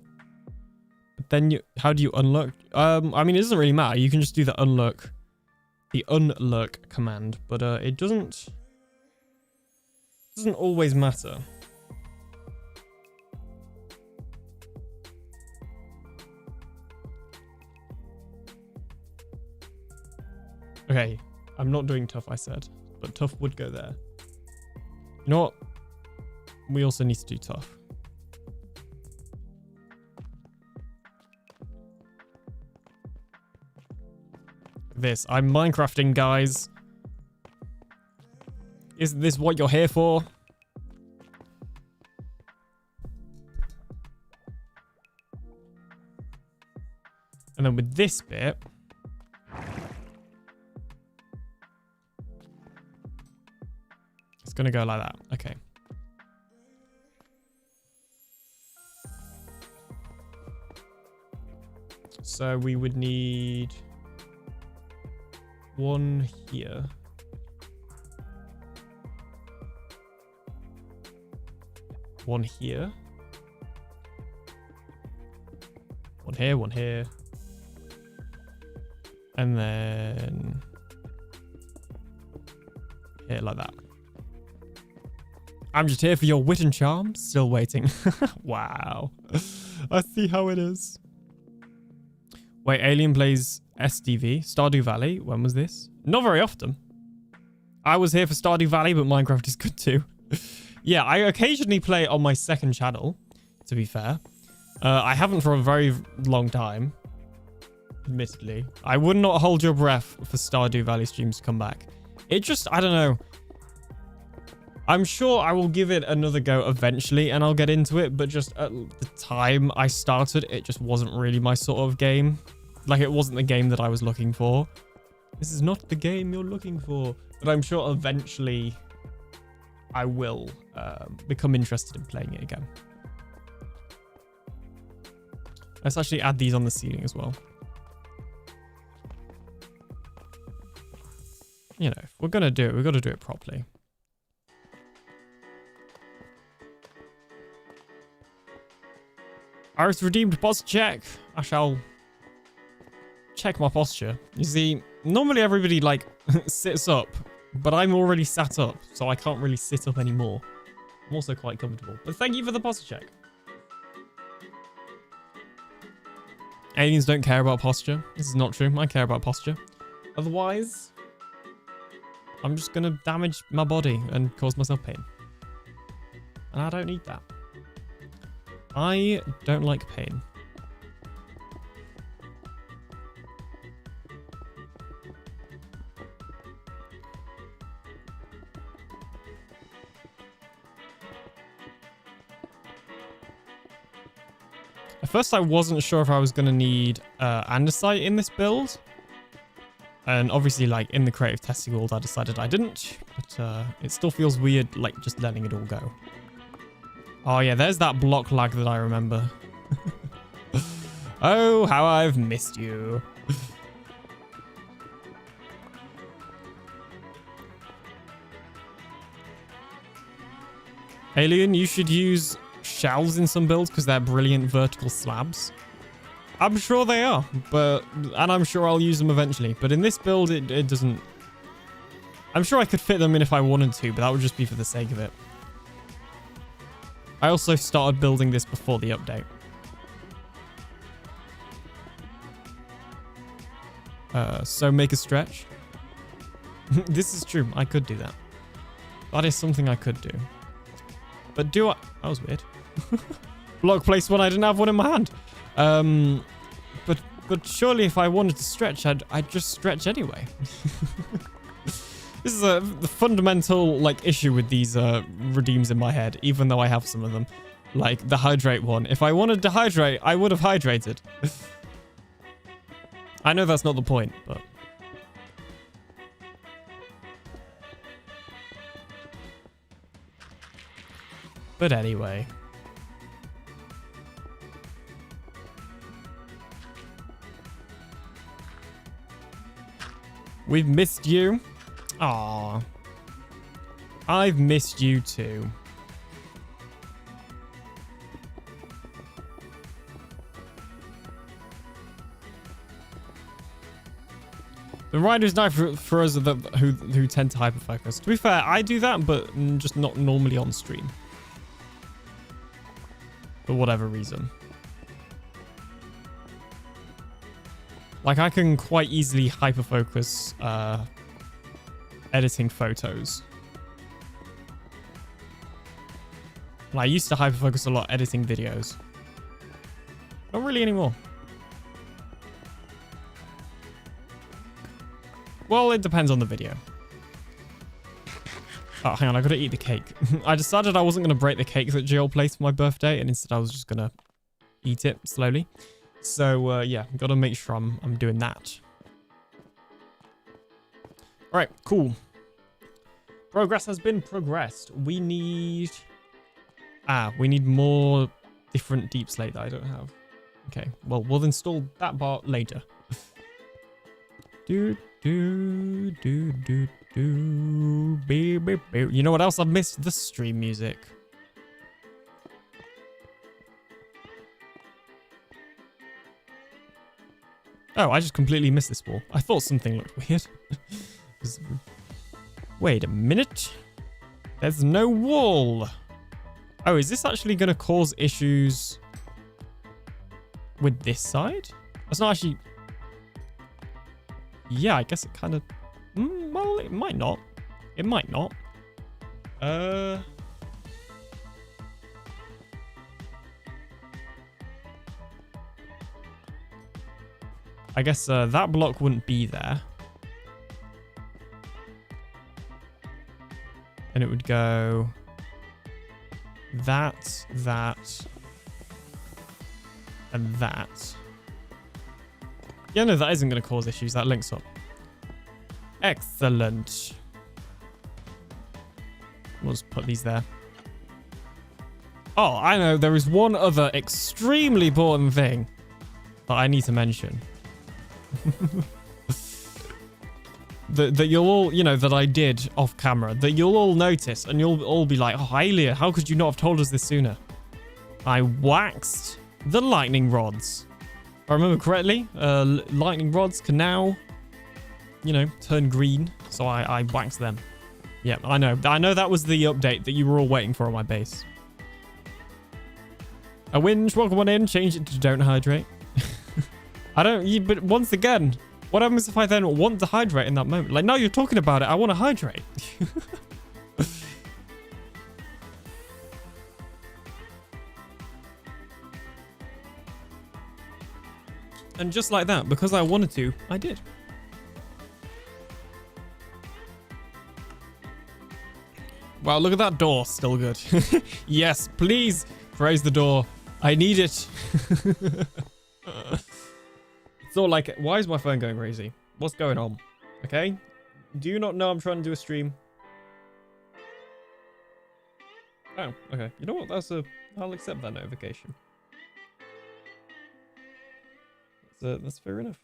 But then how do you unlurk? I mean, it doesn't really matter. You can just do the unlurk command, but it doesn't always matter. Okay, I'm not doing tough, I said. But tough would go there. You know what? We also need to do tough. This. I'm Minecrafting, guys. Is this what you're here for? And then with this bit... It's going to go like that. Okay. So we would need one here. One here. One here, one here. And then here like that. I'm just here for your wit and charm. Still waiting. Wow. I see how it is. Wait, Alien plays SDV. Stardew Valley. When was this? Not very often. I was here for Stardew Valley, but Minecraft is good too. Yeah, I occasionally play it on my second channel, to be fair. I haven't for a very long time. Admittedly. I would not hold your breath for Stardew Valley streams to come back. It just, I don't know. I'm sure I will give it another go eventually and I'll get into it, but just at the time I started, it just wasn't really my sort of game. Like, it wasn't the game that I was looking for. This is not the game you're looking for. But I'm sure eventually I will become interested in playing it again. Let's actually add these on the ceiling as well. You know, if we're going to do it, we've got to do it properly. Iris redeemed posture check. I shall check my posture. You see, normally everybody like sits up, but I'm already sat up, so I can't really sit up anymore. I'm also quite comfortable. But thank you for the posture check. Aliens don't care about posture. This is not true. I care about posture. Otherwise, I'm just going to damage my body and cause myself pain. And I don't need that. I don't like pain. At first, I wasn't sure if I was going to need andesite in this build. And obviously, like, in the creative testing world, I decided I didn't. But it still feels weird, like, just letting it all go. Oh, yeah, there's that block lag that I remember. Oh, how I've missed you. Alien, you should use shells in some builds because they're brilliant vertical slabs. I'm sure they are, and I'm sure I'll use them eventually. But in this build, it doesn't. I'm sure I could fit them in if I wanted to, but that would just be for the sake of it. I also started building this before the update. So make a stretch. This is true. I could do that. That is something I could do. But do I... That was weird. Block place when I didn't have one in my hand. But surely if I wanted to stretch, I'd just stretch anyway. This is the fundamental like issue with these redeems in my head, even though I have some of them. Like the hydrate one. If I wanted to hydrate, I would have hydrated. I know that's not the point, but... But anyway. We've missed you. Aww. I've missed you too. The rider's knife for us who tend to hyperfocus. To be fair, I do that, but just not normally on stream. For whatever reason. Like, I can quite easily hyperfocus editing photos. And I used to hyperfocus a lot editing videos. Not really anymore. Well, it depends on the video. Oh, hang on, I gotta eat the cake. I decided I wasn't gonna break the cake that Jill placed for my birthday, and instead I was just gonna eat it slowly. So, yeah, gotta make sure I'm doing that. Alright, cool. Progress has been progressed. We need more different deep slate that I don't have. Okay, well, we'll install that bar later. You know what else I've missed? The stream music. Oh, I just completely missed this wall. I thought something looked weird. Wait a minute. There's no wall. Oh, is this actually going to cause issues with this side? That's not actually... Yeah, I guess it kind of... well, it might not. It might not. I guess that block wouldn't be there. And it would go... That, and that. Yeah, no, that isn't going to cause issues. That links up. Excellent. We'll just put these there. Oh, I know. There is one other extremely important thing that I need to mention. that you'll all, you know, that I did off camera. That you'll all notice and you'll all be like, oh, Alien, how could you not have told us this sooner? I waxed the lightning rods. If I remember correctly, lightning rods can now, you know, turn green. So I waxed them. Yeah, I know. I know that was the update that you were all waiting for on my base. A winch, welcome on in. Change it to don't hydrate. But once again, what happens if I then want to hydrate in that moment? Like, now you're talking about it. I want to hydrate. And just like that, because I wanted to, I did. Wow, look at that door. Still good. Yes, please praise the door. I need it. It's all like, why is my phone going crazy? What's going on? Okay. Do you not know I'm trying to do a stream? Oh, okay. You know what? I'll accept that notification. That's fair enough.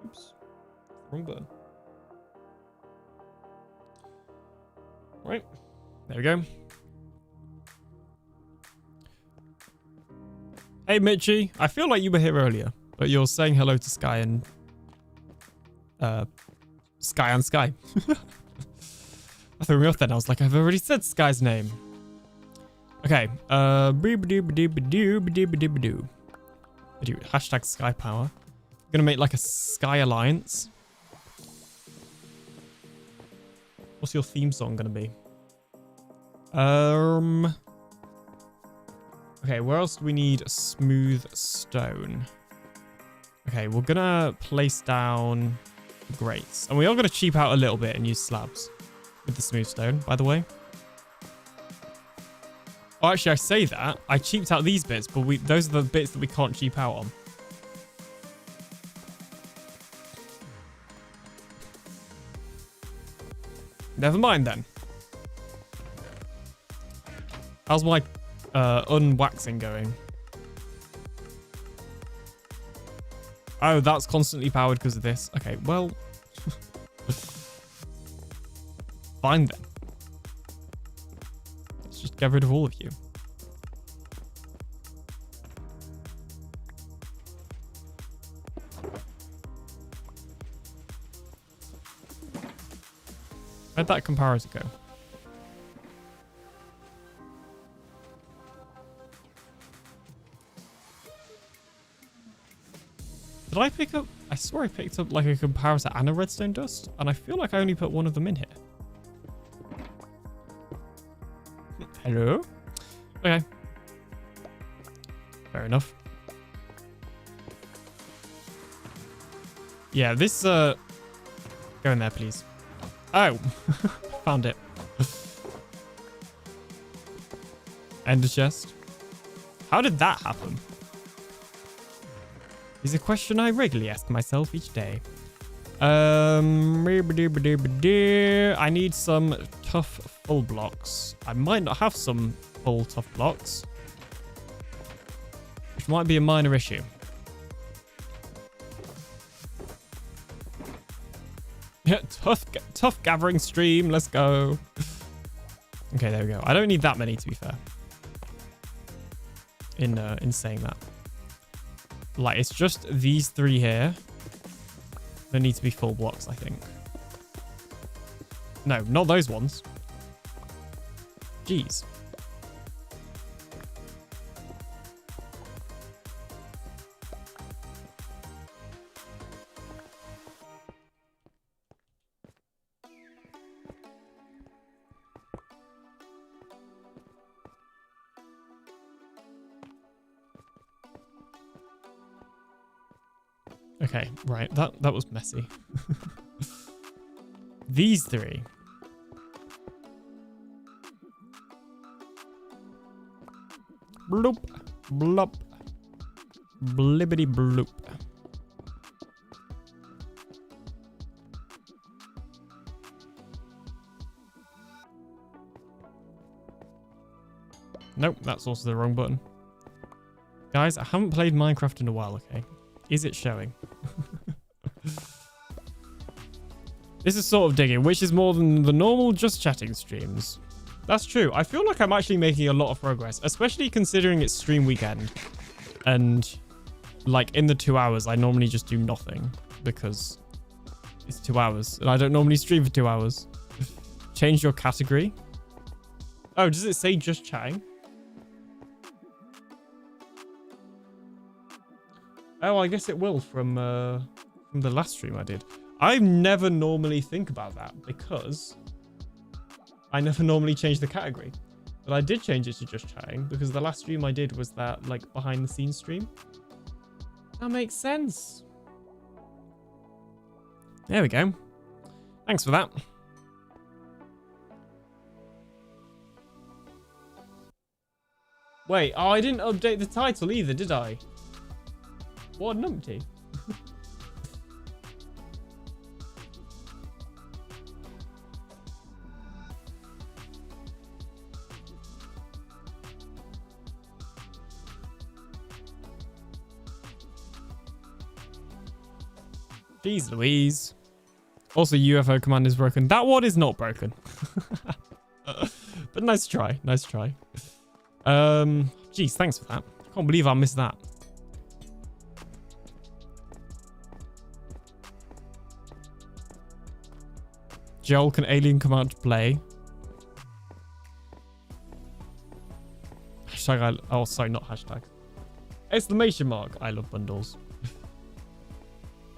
Oops. Wrong button. Right. There we go. Hey, Mitchie. I feel like you were here earlier, but you're saying hello to Sky and... Sky and Sky. I threw me off then. I was like, I've already said Sky's name. Okay. Hashtag Sky Power. I'm gonna make like a Sky Alliance. What's your theme song gonna be? Okay, where else do we need smooth stone? Okay, we're gonna place down grates. And we are gonna cheap out a little bit and use slabs with the smooth stone, by the way. Oh, actually, I say that. I cheaped out these bits, but those are the bits that we can't cheap out on. Never mind then. How's my unwaxing going? Oh, that's constantly powered because of this. Okay, well. Fine then. Let's just get rid of all of you. Where'd that comparator go? Did I pick up... I swear I picked up like a comparator and a redstone dust, and I feel like I only put one of them in here. Hello? Okay. Fair enough. Yeah, this... Go in there, please. Oh! Found it. Ender chest. How did that happen? Is a question I regularly ask myself each day. I need some tough full blocks. I might not have some full tough blocks, which might be a minor issue. Yeah, tough gathering stream. Let's go. Okay, there we go. I don't need that many, to be fair. In saying that. Like, it's just these three here. There need to be full blocks, I think. No, not those ones. Jeez. Okay, right. That was messy. These three. Bloop. Blop. Blibbity bloop. Nope, that's also the wrong button. Guys, I haven't played Minecraft in a while, okay? Is it showing? This is sort of digging, which is more than the normal just chatting streams. That's true. I feel like I'm actually making a lot of progress, especially considering it's stream weekend. And like in the 2 hours, I normally just do nothing because it's 2 hours and I don't normally stream for 2 hours. Change your category. Oh, does it say just chatting? Oh, I guess it will from the last stream I did. I never normally think about that because I never normally change the category. But I did change it to just chatting because the last stream I did was that like behind the scenes stream. That makes sense. There we go. Thanks for that. Wait, oh, I didn't update the title either, did I? What a numpty. Jeez Louise. Also, UFO command is broken. That one is not broken. But nice try. Nice try. Jeez, thanks for that. Can't believe I missed that. Joel, can alien come out to play? Hashtag oh, sorry, not hashtag. Exclamation mark. I love bundles.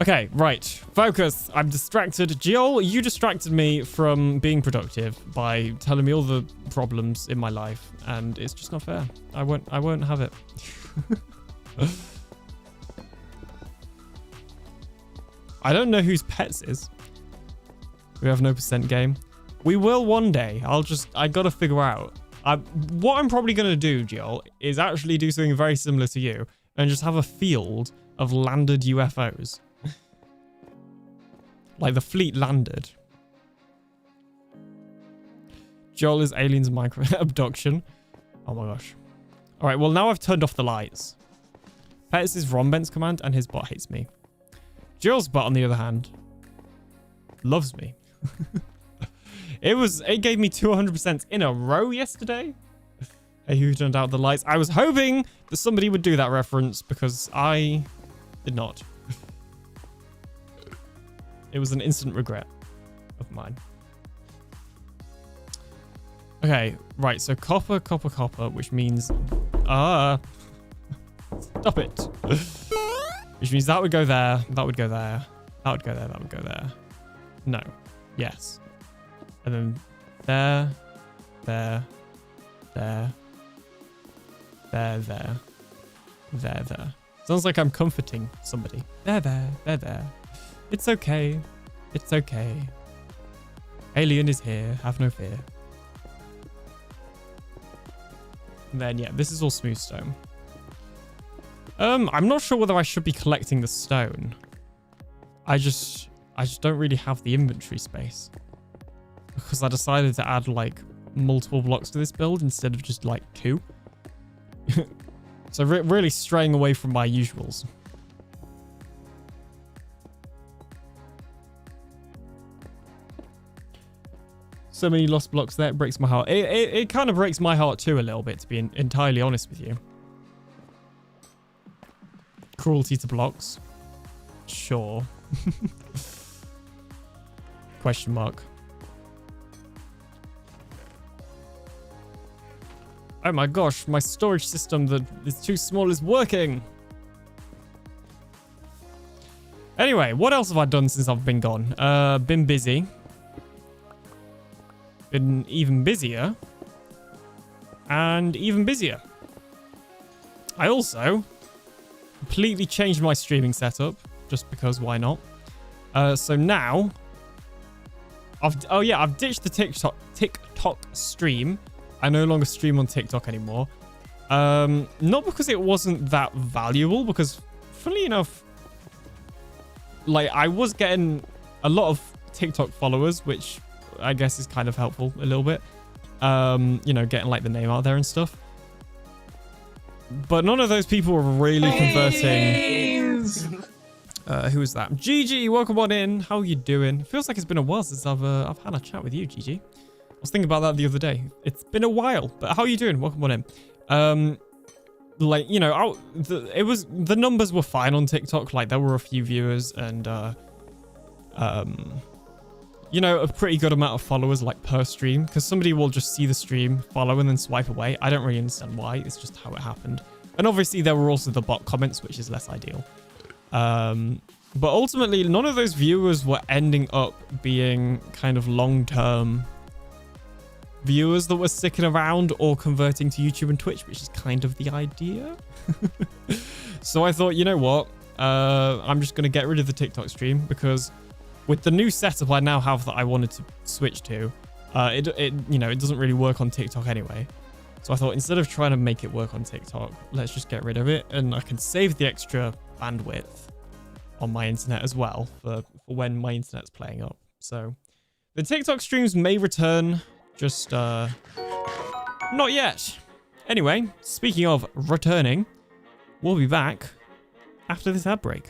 Okay, right. Focus. I'm distracted. Joel, you distracted me from being productive by telling me all the problems in my life, and it's just not fair. I won't have it. I don't know whose pets is. We have no percent game. We will one day. I gotta figure out. What I'm probably gonna do, Joel, is actually do something very similar to you and just have a field of landed UFOs. Like the fleet landed. Joel is aliens Minecraft abduction. Oh my gosh. All right, well now I've turned off the lights. Pets is Rombent's command and his bot hates me. Joel's bot on the other hand loves me. It gave me 200% in a row yesterday. Hey, who turned out the lights? I was hoping that somebody would do that reference because I did not. It was an instant regret of mine. Okay, right. So copper, copper, copper, which means stop it. Which means that would go there. That would go there. That would go there. That would go there. No. Yes. And then there, there, there, there, there, there, there. Sounds like I'm comforting somebody. There, there, there, there. It's okay. It's okay. Alien is here. Have no fear. And then, yeah, this is all smooth stone. I'm not sure whether I should be collecting the stone. I just don't really have the inventory space. Because I decided to add, like, multiple blocks to this build instead of just, like, 2. So really straying away from my usuals. So many lost blocks there. It breaks my heart. It kind of breaks my heart too a little bit, to be entirely honest with you. Cruelty to blocks. Sure. Question mark. Oh my gosh, my storage system that is too small is working. Anyway, what else have I done since I've been gone? Been busy. Been even busier. And even busier. I also completely changed my streaming setup. Just because, why not? So now... I've ditched the TikTok stream. I no longer stream on TikTok anymore. Not because it wasn't that valuable, because funnily enough, like I was getting a lot of TikTok followers, which I guess is kind of helpful a little bit. You know, getting like the name out there and stuff. But none of those people were really converting. Who is that? GG, welcome on in. How are you doing? Feels like it's been a while since I've had a chat with you, GG. I was thinking about that the other day. It's been a while, but how are you doing? Welcome on in. Like, you know, the numbers were fine on TikTok. Like, there were a few viewers and, you know, a pretty good amount of followers, like, per stream. Because somebody will just see the stream, follow, and then swipe away. I don't really understand why. It's just how it happened. And obviously, there were also the bot comments, which is less ideal. But ultimately, none of those viewers were ending up being kind of long-term viewers that were sticking around or converting to YouTube and Twitch, which is kind of the idea. So I thought, you know what? I'm just going to get rid of the TikTok stream because with the new setup I now have that I wanted to switch to, it you know, it doesn't really work on TikTok anyway. So I thought instead of trying to make it work on TikTok, let's just get rid of it. And I can save the extra bandwidth on my internet as well for when my internet's playing up. So the TikTok streams may return, just not yet. Anyway, speaking of returning, we'll be back after this ad break.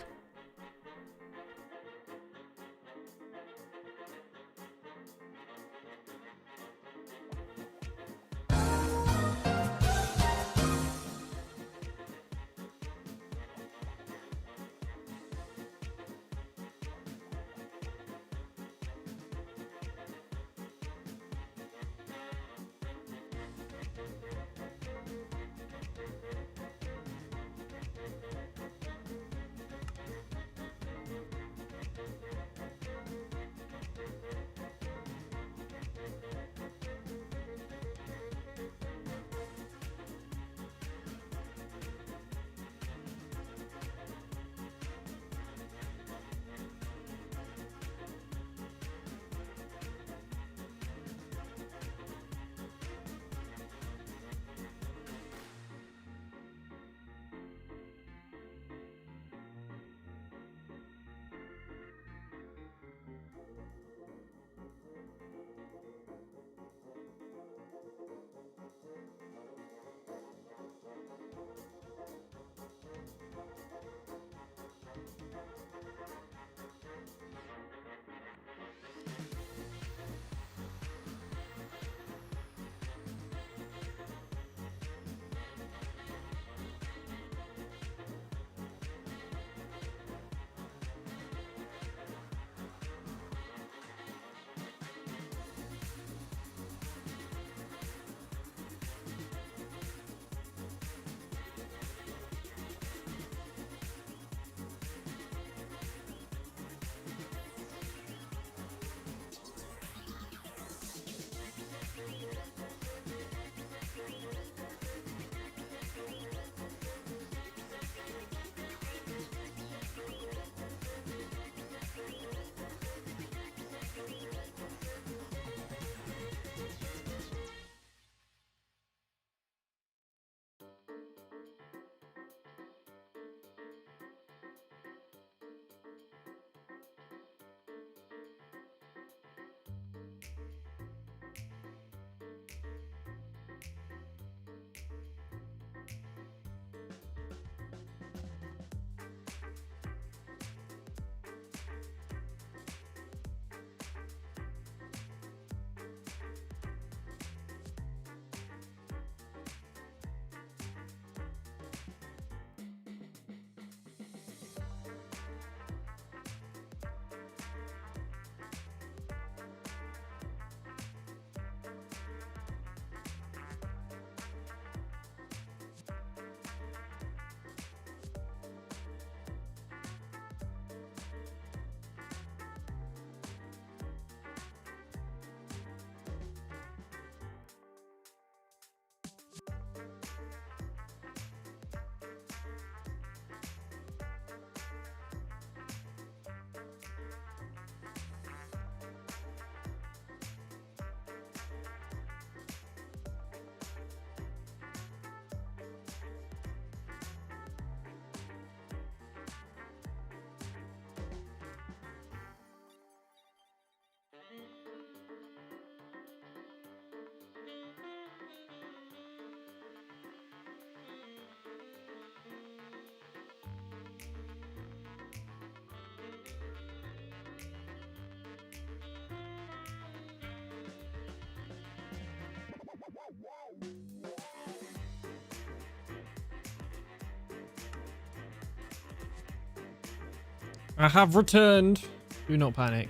I have returned. Do not panic.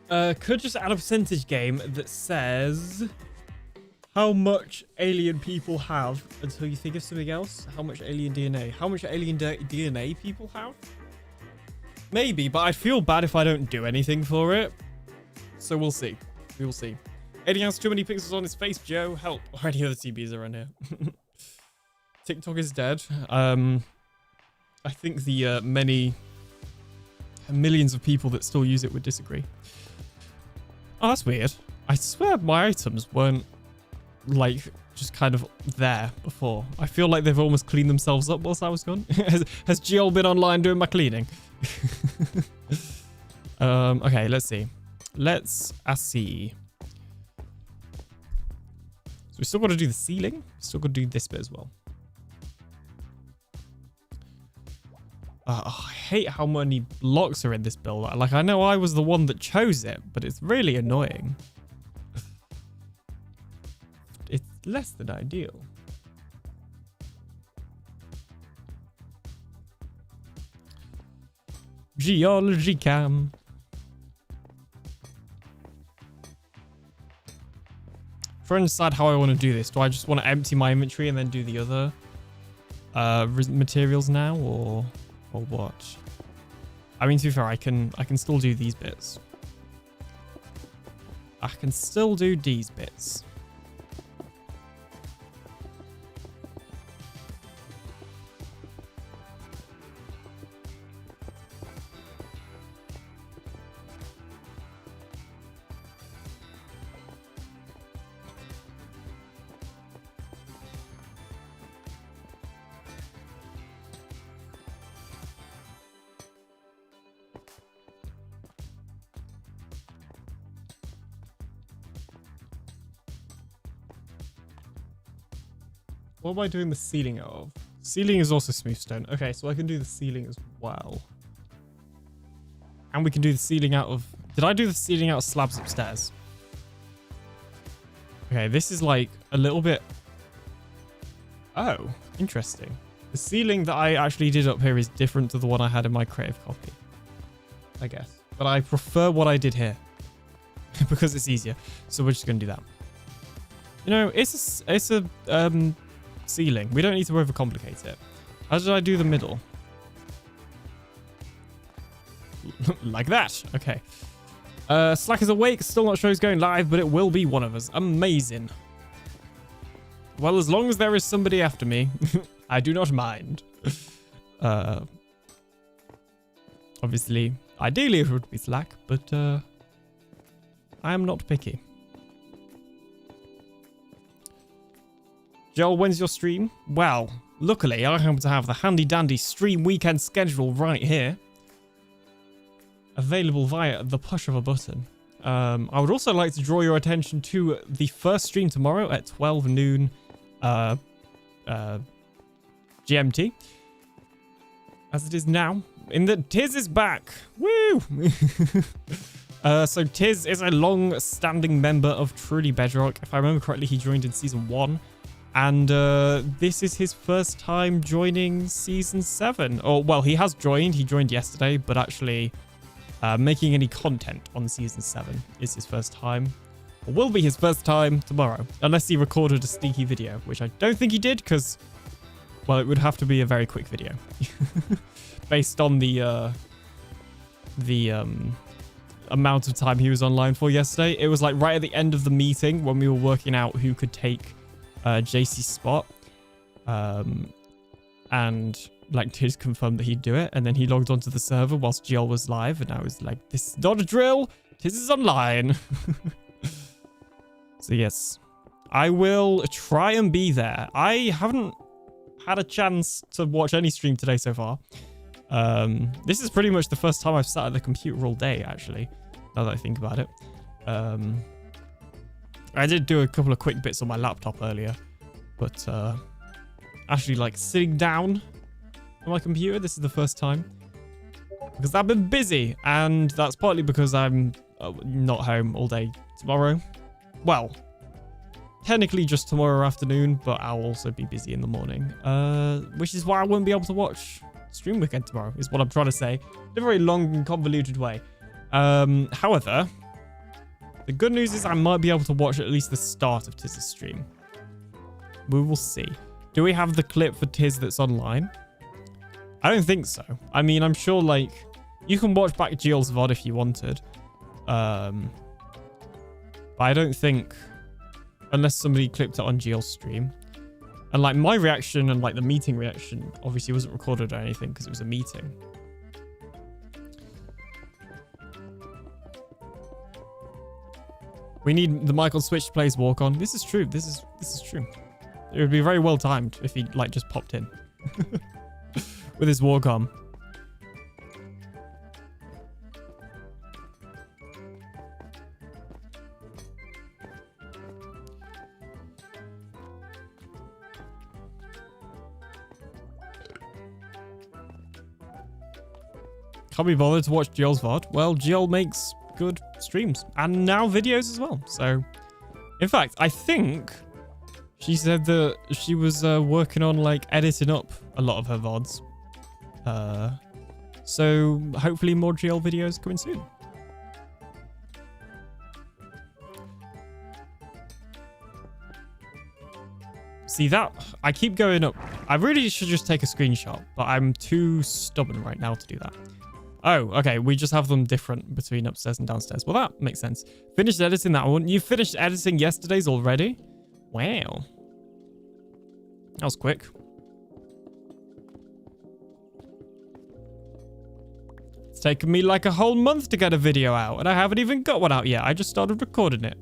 Could just add a percentage game that says how much alien people have until you think of something else. How much alien DNA? How much alien DNA people have? Maybe, but I'd feel bad if I don't do anything for it. So we'll see. We will see. Eddie has too many pixels on his face, Joe. Help. Or any other TBs around here. TikTok is dead. I think the millions of people that still use it would disagree. Oh, that's weird. I swear my items weren't like just kind of there before. I feel like they've almost cleaned themselves up whilst I was gone. Has Jill been online doing my cleaning? Okay, let's see. Let's see. So we still got to do the ceiling. Still got to do this bit as well. I hate how many blocks are in this build. Like, I know I was the one that chose it, but it's really annoying. It's less than ideal. Geology cam. Trying to decide how I want to do this. Do I just want to empty my inventory and then do the other materials now, or what? I mean, to be fair, I can still do these bits. I can still do these bits. What am I doing the ceiling of? Ceiling is also smooth stone. Okay, so I can do the ceiling as well. And we can do the ceiling out of... Did I do the ceiling out of slabs upstairs? Okay, this is like a little bit... Oh, interesting. The ceiling that I actually did up here is different to the one I had in my creative copy, I guess. But I prefer what I did here because it's easier. So we're just going to do that. You know, it's a ceiling. We don't need to overcomplicate it. How did I do the middle? Like that. Okay. Slack is awake. Still not sure he's going live, but it will be one of us. Amazing. Well, as long as there is somebody after me, I do not mind. Obviously, ideally it would be Slack, but I am not picky. Joel, when's your stream? Well, luckily I happen to have the handy dandy stream weekend schedule right here. Available via the push of a button. I would also like to draw your attention to the first stream tomorrow at 12 noon GMT. As it is now. In that Tiz is back. Woo! So Tiz is a long-standing member of Truly Bedrock. If I remember correctly, he joined in Season 1. And this is his first time joining Season 7. Or, well, he has joined. He joined yesterday, but actually making any content on Season 7 is his first time. Or will be his first time tomorrow. Unless he recorded a sneaky video, which I don't think he did, because, well, it would have to be a very quick video. Based on the amount of time he was online for yesterday. It was like right at the end of the meeting when we were working out who could take JC's spot. And like Tiz confirmed that he'd do it. And then he logged onto the server whilst GL was live. And I was like, this is not a drill. Tiz is online. So yes, I will try and be there. I haven't had a chance to watch any stream today so far. This is pretty much the first time I've sat at the computer all day, actually, now that I think about it. I did do a couple of quick bits on my laptop earlier, but actually, like, sitting down on my computer, this is the first time. Because I've been busy, and that's partly because I'm not home all day tomorrow. Well, technically just tomorrow afternoon, but I'll also be busy in the morning, which is why I won't be able to watch stream weekend tomorrow, is what I'm trying to say in a very long and convoluted way. However, the good news is I might be able to watch at least the start of Tiz's stream. We will see. Do we have the clip for Tiz that's online? I don't think so. I mean, I'm sure, like, you can watch back Gil's VOD if you wanted. But I don't think, unless somebody clipped it on Gil's stream. And, like, my reaction and, like, the meeting reaction obviously wasn't recorded or anything because it was a meeting. We need the Michael Switch to play his walk on. This is true. This is true. It would be very well timed if he like just popped in with his walk on. Can't be bothered to watch Jiol's VOD. Well, Jiol makes good streams and now videos as well. So, in fact, I think she said that she was working on like editing up a lot of her VODs. So hopefully more Jiol videos coming soon. See that? I keep going up. I really should just take a screenshot, but I'm too stubborn right now to do that. Oh, okay. We just have them different between upstairs and downstairs. Well, that makes sense. Finished editing that one. You finished editing yesterday's already? Wow. That was quick. It's taken me like a whole month to get a video out, and I haven't even got one out yet. I just started recording it.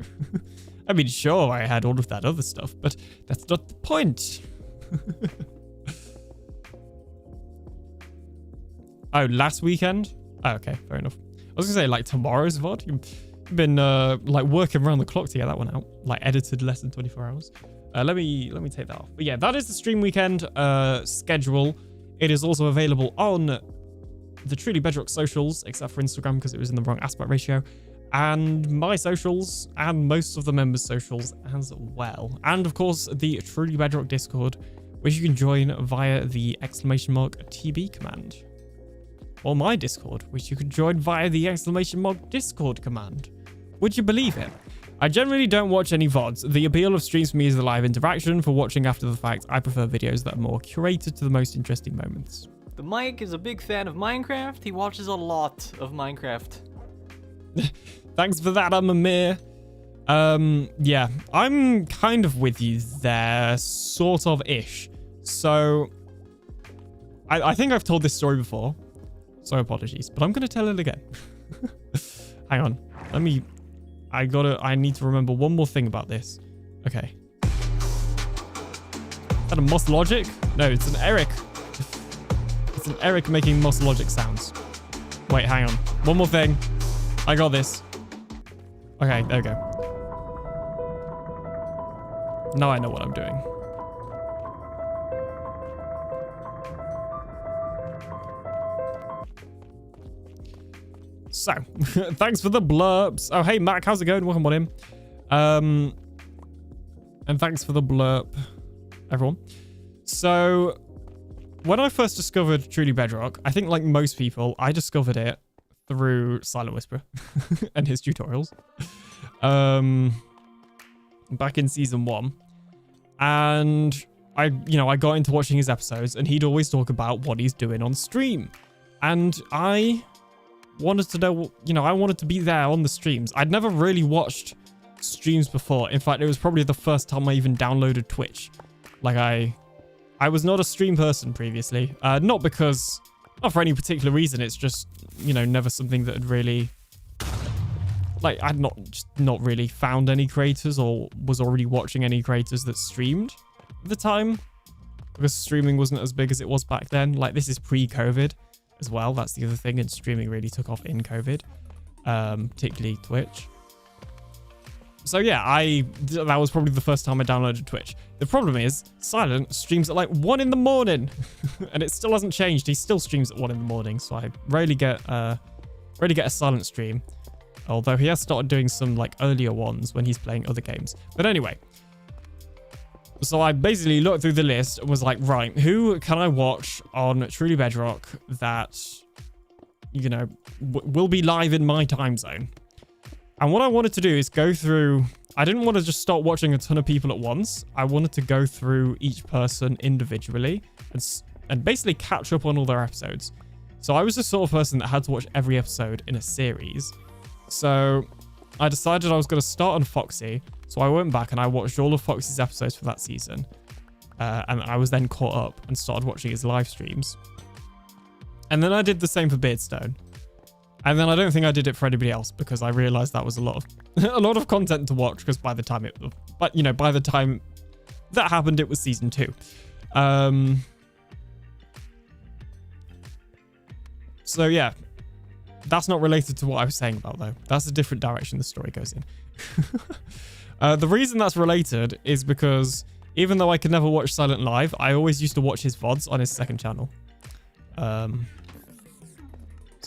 I mean, sure, I had all of that other stuff, but that's not the point. Oh, last weekend? Oh, okay, fair enough. I was gonna say, like, tomorrow's VOD. You've been, like, working around the clock to get that one out. Like, edited less than 24 hours. Let me take that off. But yeah, that is the stream weekend schedule. It is also available on the Truly Bedrock socials, except for Instagram because it was in the wrong aspect ratio, and my socials, and most of the members' socials as well. And, of course, the Truly Bedrock Discord, which you can join via the !TB command. Or my Discord, which you can join via the !Discord command. Would you believe it? I generally don't watch any VODs. The appeal of streams for me is the live interaction. For watching after the fact, I prefer videos that are more curated to the most interesting moments. The Mike is a big fan of Minecraft. He watches a lot of Minecraft. Thanks for that, I'm Amir. Yeah, I'm kind of with you there, sort of ish. So, I think I've told this story before. So apologies, but I'm going to tell it again. Hang on. I need to remember one more thing about this. Okay. Is that a Moss Logic? No, it's an Eric. It's an Eric making Moss Logic sounds. Wait, hang on. One more thing. I got this. Okay, there we go. Now I know what I'm doing. So, thanks for the blurps. Oh, hey, Mac, how's it going? Welcome on in. And thanks for the blurp, everyone. So, when I first discovered Truly Bedrock, I think like most people, I discovered it through Silent Whisper and his tutorials. Back in season 1. And I got into watching his episodes, and he'd always talk about what he's doing on stream. And I wanted to know, I wanted to be there on the streams. I'd never really watched streams before. In fact, it was probably the first time I even downloaded Twitch. Like, I was not a stream person previously. Not for any particular reason. It's just, never something that had really, like, I'd not really found any creators or was already watching any creators that streamed at the time. Because streaming wasn't as big as it was back then. Like, this is pre-COVID as well. That's the other thing, and streaming really took off in COVID, particularly Twitch. So yeah, that was probably the first time I downloaded Twitch. The problem is Silent streams at like 1 in the morning and it still hasn't changed. He still streams at 1 in the morning, so I rarely get a Silent stream, although he has started doing some like earlier ones when he's playing other games. But anyway, so I basically looked through the list and was like, right, who can I watch on Truly Bedrock that, will be live in my time zone? And what I wanted to do is go through, I didn't want to just start watching a ton of people at once. I wanted to go through each person individually and basically catch up on all their episodes. So I was the sort of person that had to watch every episode in a series. So I decided I was going to start on Foxy. So I went back and I watched all of Foxy's episodes for that season. And I was then caught up and started watching his live streams. And then I did the same for Beardstone. And then I don't think I did it for anybody else because I realized that was a lot of a lot of content to watch because by the time that happened, it was season 2. So yeah, that's not related to what I was saying about though. That's a different direction the story goes in. The reason that's related is because even though I could never watch Silent live, I always used to watch his VODs on his second channel. So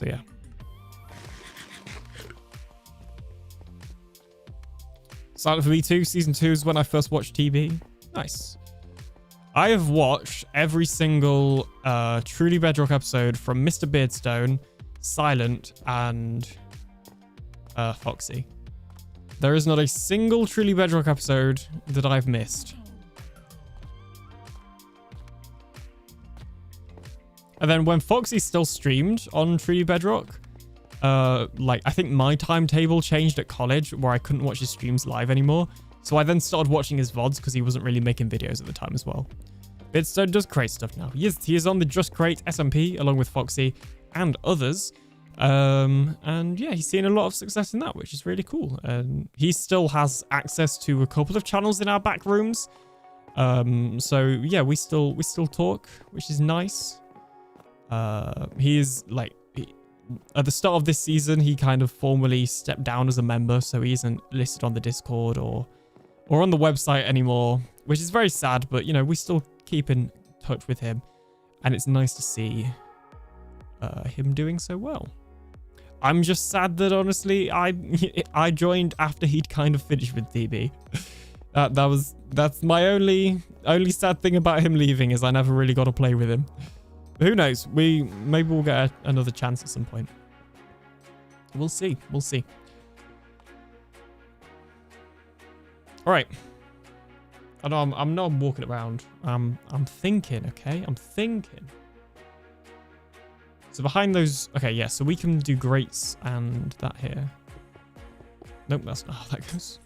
yeah. Silent for me too. Season 2 is when I first watched TB. Nice. I have watched every single Truly Bedrock episode from Mr. Beardstone, Silent, and Foxy. There is not a single Truly Bedrock episode that I've missed. And then when Foxy still streamed on Truly Bedrock, like I think my timetable changed at college where I couldn't watch his streams live anymore. So I then started watching his VODs because he wasn't really making videos at the time as well. Beardstone does create stuff now. He is on the Just Create SMP along with Foxy and others. And yeah, he's seen a lot of success in that, which is really cool. And he still has access to a couple of channels in our back rooms. So yeah, we still talk, which is nice. He is like at the start of this season, he kind of formally stepped down as a member, so he isn't listed on the Discord or on the website anymore, which is very sad. But you know, we still keep in touch with him, and it's nice to see him doing so well. I'm just sad that honestly, I joined after he'd kind of finished with DB. That's my only sad thing about him leaving is I never really got to play with him. But who knows? Maybe we'll get another chance at some point. We'll see. We'll see. All right. I know I'm not walking around. I'm thinking. Okay, I'm thinking. So behind those, okay, yeah. So we can do grates and that here. Nope, that's not how that goes.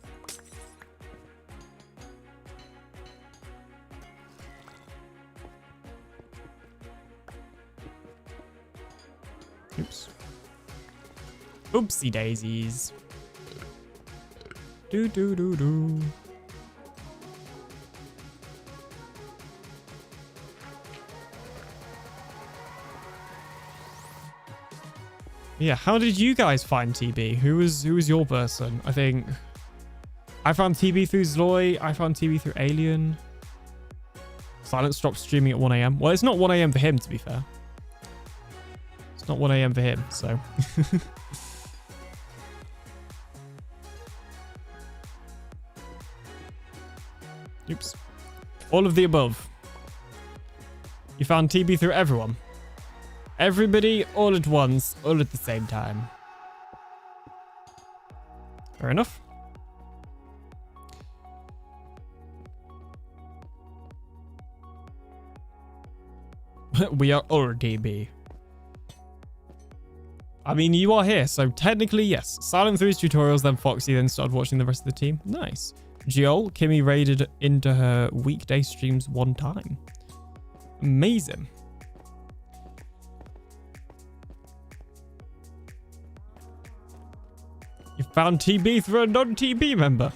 Oops. Oopsie daisies. Do do do do. Yeah, how did you guys find TB? Who was your person? I think I found TB through Zloy. I found TB through Alien. Silent stopped streaming at 1 AM. Well, it's not 1 AM for him, to be fair. It's not 1 AM for him, so. Oops. All of the above. You found TB through everyone. Everybody all at once, all at the same time. Fair enough. We are all TB. I mean, you are here, so technically, yes. Silent through his tutorials, then Foxy, then started watching the rest of the team. Nice. Jiol, Kimmy raided into her weekday streams 1 time. Amazing. You found TB through a non-TB member.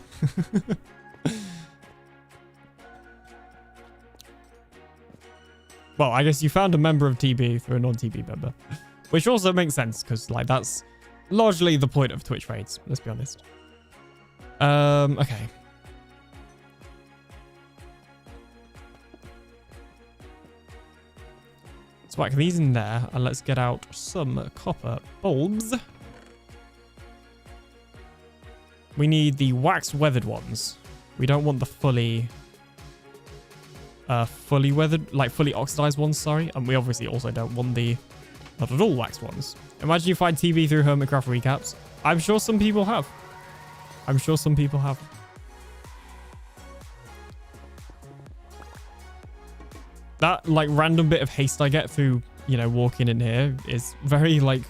Well, I guess you found a member of TB through a non-TB member. Which also makes sense, because like that's largely the point of Twitch raids, let's be honest. Okay. Let's whack these in there, and let's get out some copper bulbs. We need the wax weathered ones. We don't want the fully weathered, like fully oxidized ones, sorry. And we obviously also don't want the not at all waxed ones. Imagine you find TV through Hermitcraft recaps. I'm sure some people have. I'm sure some people have. That like random bit of haste I get through, you know, walking in here is very like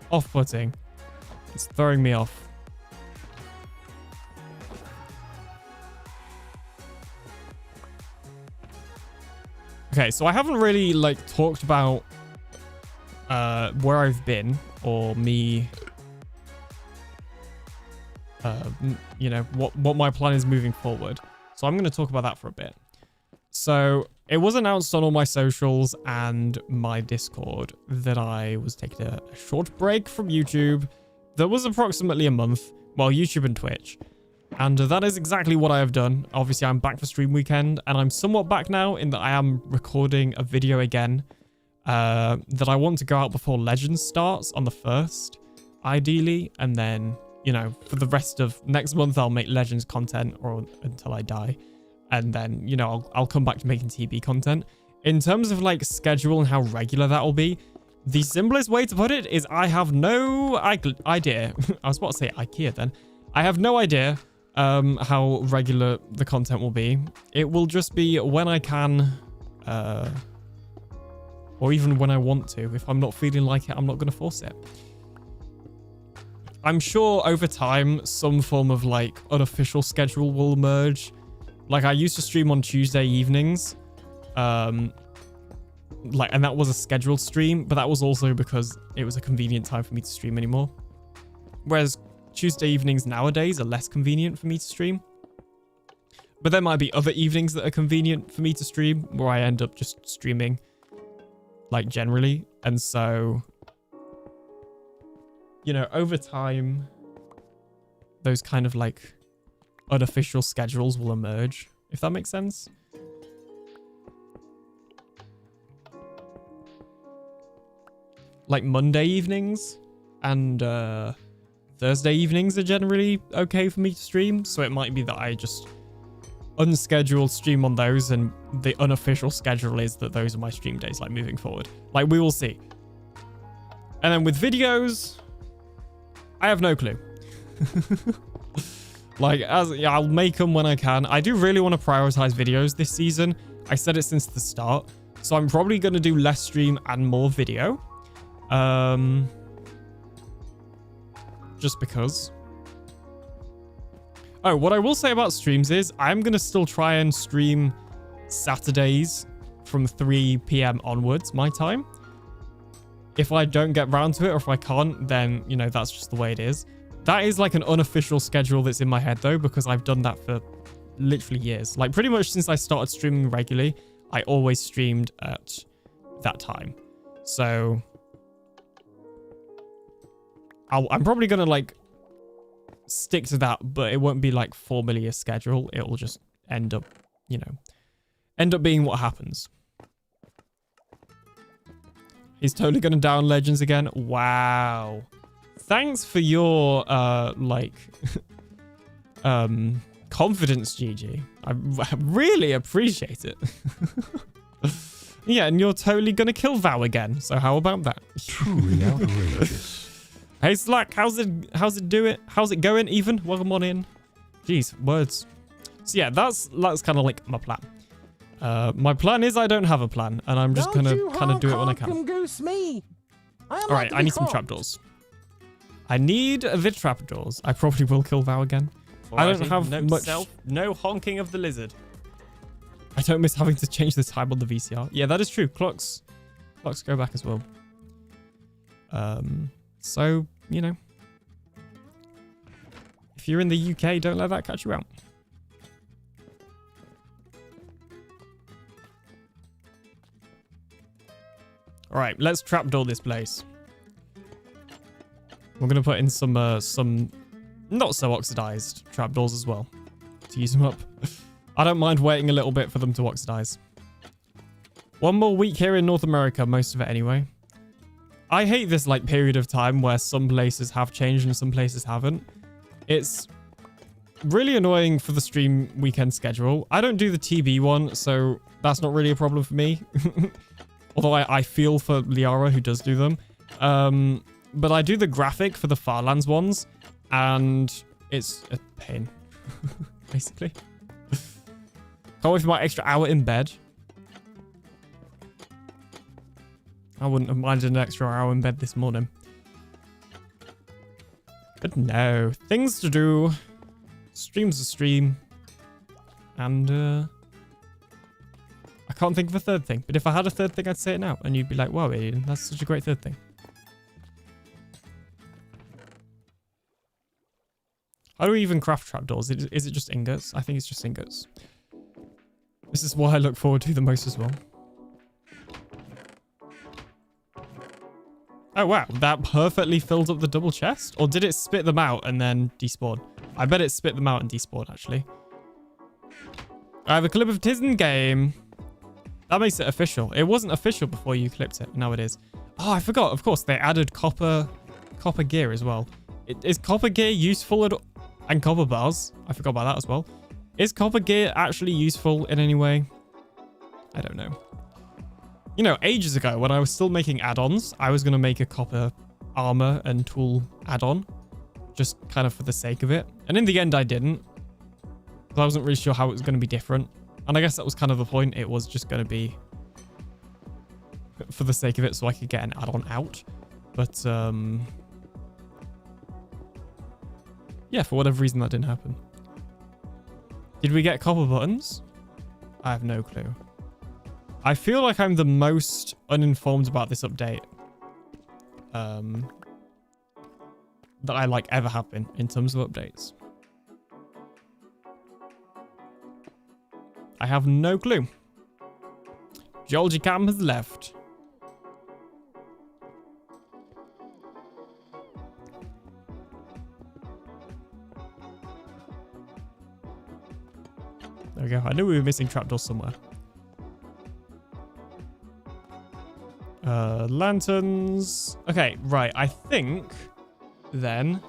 off-putting. It's throwing me off. Okay, so I haven't really like talked about where I've been, or me, you know, what my plan is moving forward. So I'm going to talk about that for a bit. So it was announced on all my socials and my Discord that I was taking a short break from YouTube. That was approximately a month. Well, YouTube and Twitch. And that is exactly what I have done. Obviously, I'm back for stream weekend, and I'm somewhat back now in that I am recording a video again that I want to go out before Legends starts on the 1st, ideally. And then, you know, for the rest of next month, I'll make Legends content or until I die. And then, you know, I'll come back to making TB content. In terms of like schedule and how regular that will be, the simplest way to put it is I have no idea. I was about to say IKEA then. I have no idea how regular the content will be. It will just be when I can, or even when I want to. If I'm not feeling like it, I'm not going to force it. I'm sure over time, some form of like unofficial schedule will emerge. Like I used to stream on Tuesday evenings, and that was a scheduled stream, but that was also because it was a convenient time for me to stream anymore. Whereas Tuesday evenings nowadays are less convenient for me to stream. But there might be other evenings that are convenient for me to stream where I end up just streaming like generally. And so, you know, over time, those kind of like unofficial schedules will emerge, if that makes sense. Like Monday evenings and Thursday evenings are generally okay for me to stream, so it might be that I just unscheduled stream on those, and the unofficial schedule is that those are my stream days, like moving forward. Like, we will see. And then with videos, I have no clue. Like, I'll make them when I can. I do really want to prioritize videos this season. I said it since the start. So I'm probably going to do less stream and more video. Just because. Oh, what I will say about streams is I'm going to still try and stream Saturdays from 3 p.m. onwards, my time. If I don't get round to it, or if I can't, then, you know, that's just the way it is. That is like an unofficial schedule that's in my head, though, because I've done that for literally years. Like, pretty much since I started streaming regularly, I always streamed at that time. So I'm probably going to, like, stick to that, but it won't be, like, formally a schedule. It will just end up, you know, end up being what happens. He's totally going to down Legends again. Wow. Thanks for your, like, confidence, GG. I really appreciate it. Yeah, and you're totally going to kill Vow again. So how about that? Truly outrageous. Hey, Slack, how's it going, even? Welcome on in. Jeez, words. So yeah, that's kind of like my plan. My plan is I don't have a plan, and I'm just gonna kind of do it when I can. All right, I need some trapdoors. I need the trapdoors. I probably will kill Vow again. I don't have much. No honking of the lizard. I don't miss having to change the time on the VCR. Yeah, that is true. Clocks go back as well. So, you know, if you're in the UK, don't let that catch you out. All right, let's trapdoor this place. We're going to put in some not so oxidized trapdoors as well to use them up. I don't mind waiting a little bit for them to oxidize. One more week here in North America, most of it anyway. I hate this like period of time where some places have changed and some places haven't. It's really annoying for the stream weekend schedule. I don't do the TB one, so that's not really a problem for me. Although I feel for Liara who does do them. But I do the graphic for the Farlands ones, and it's a pain, basically. Can't wait for my extra hour in bed. I wouldn't have minded an extra hour in bed this morning. But no, things to do. Stream's a stream. And I can't think of a third thing. But if I had a third thing, I'd say it now. And you'd be like, wow, Alien, that's such a great third thing. How do we even craft trapdoors? Is it just ingots? I think it's just ingots. This is what I look forward to the most as well. Oh, wow. That perfectly filled up the double chest? Or did it spit them out and then despawn? I bet it spit them out and despawn, actually. I have a clip of Tizen game. That makes it official. It wasn't official before you clipped it. Now it is. Oh, I forgot. Of course, they added copper gear as well. Is copper gear useful at all? And copper bars. I forgot about that as well. Is copper gear actually useful in any way? I don't know. You know, ages ago when I was still making add-ons, I was going to make a copper armor and tool add-on. Just kind of for the sake of it. And in the end, I didn't. I wasn't really sure how it was going to be different. And I guess that was kind of the point. It was just going to be for the sake of it so I could get an add-on out. But, yeah, for whatever reason, that didn't happen. Did we get copper buttons? I have no clue. I feel like I'm the most uninformed about this update that I like ever have been in terms of updates. I have no clue. Geology Cam has left. There we go. I knew we were missing trapdoors somewhere. Lanterns. Okay, right. I think then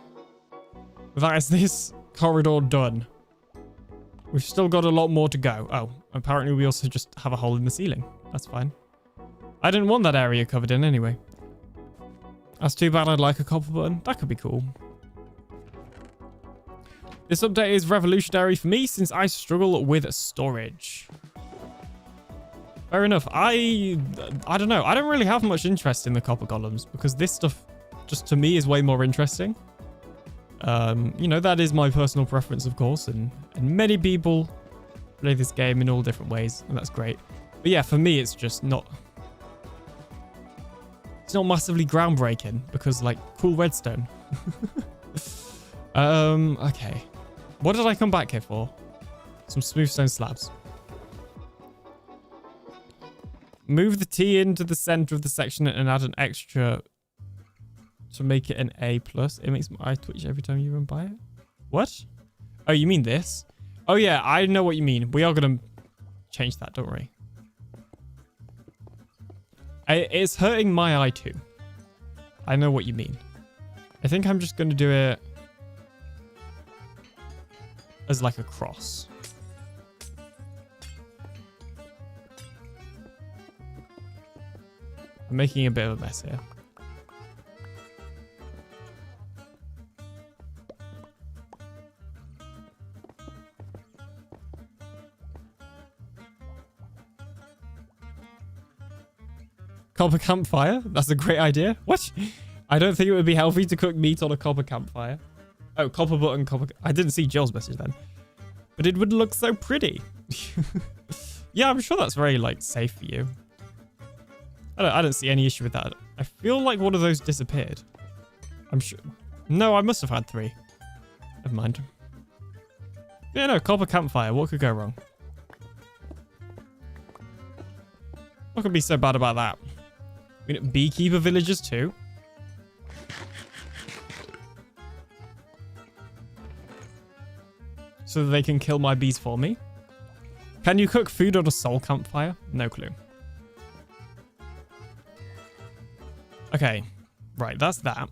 that is this corridor done. We've still got a lot more to go. Oh, apparently we also just have a hole in the ceiling. That's fine. I didn't want that area covered in anyway. That's too bad. I'd like a copper button. That could be cool. This update is revolutionary for me since I struggle with storage. Fair enough. I don't know. I don't really have much interest in the copper golems because this stuff just to me is way more interesting. You know, that is my personal preference, of course, and many people play this game in all different ways, and that's great. But yeah, for me, it's just not... It's not massively groundbreaking because, like, cool redstone. Okay. What did I come back here for? Some smooth stone slabs. Move the T into the center of the section and add an extra to make it an A+. It makes my eye twitch every time you run by it. What? Oh, you mean this? Oh, yeah, I know what you mean. We are going to change that, don't worry. It's hurting my eye too. I know what you mean. I think I'm just going to do it as like a cross. I'm making a bit of a mess here. Copper campfire? That's a great idea. What? I don't think it would be healthy to cook meat on a copper campfire. Oh, copper button, copper... I didn't see Jill's message then. But it would look so pretty. Yeah, I'm sure that's very, like, safe for you. I don't see any issue with that. I feel like one of those disappeared. I'm sure... No, I must have had 3. Never mind. Yeah, no, copper campfire. What could go wrong? What could be so bad about that? We need beekeeper villages too. So that they can kill my bees for me. Can you cook food on a soul campfire? No clue. Okay. Right, that's that.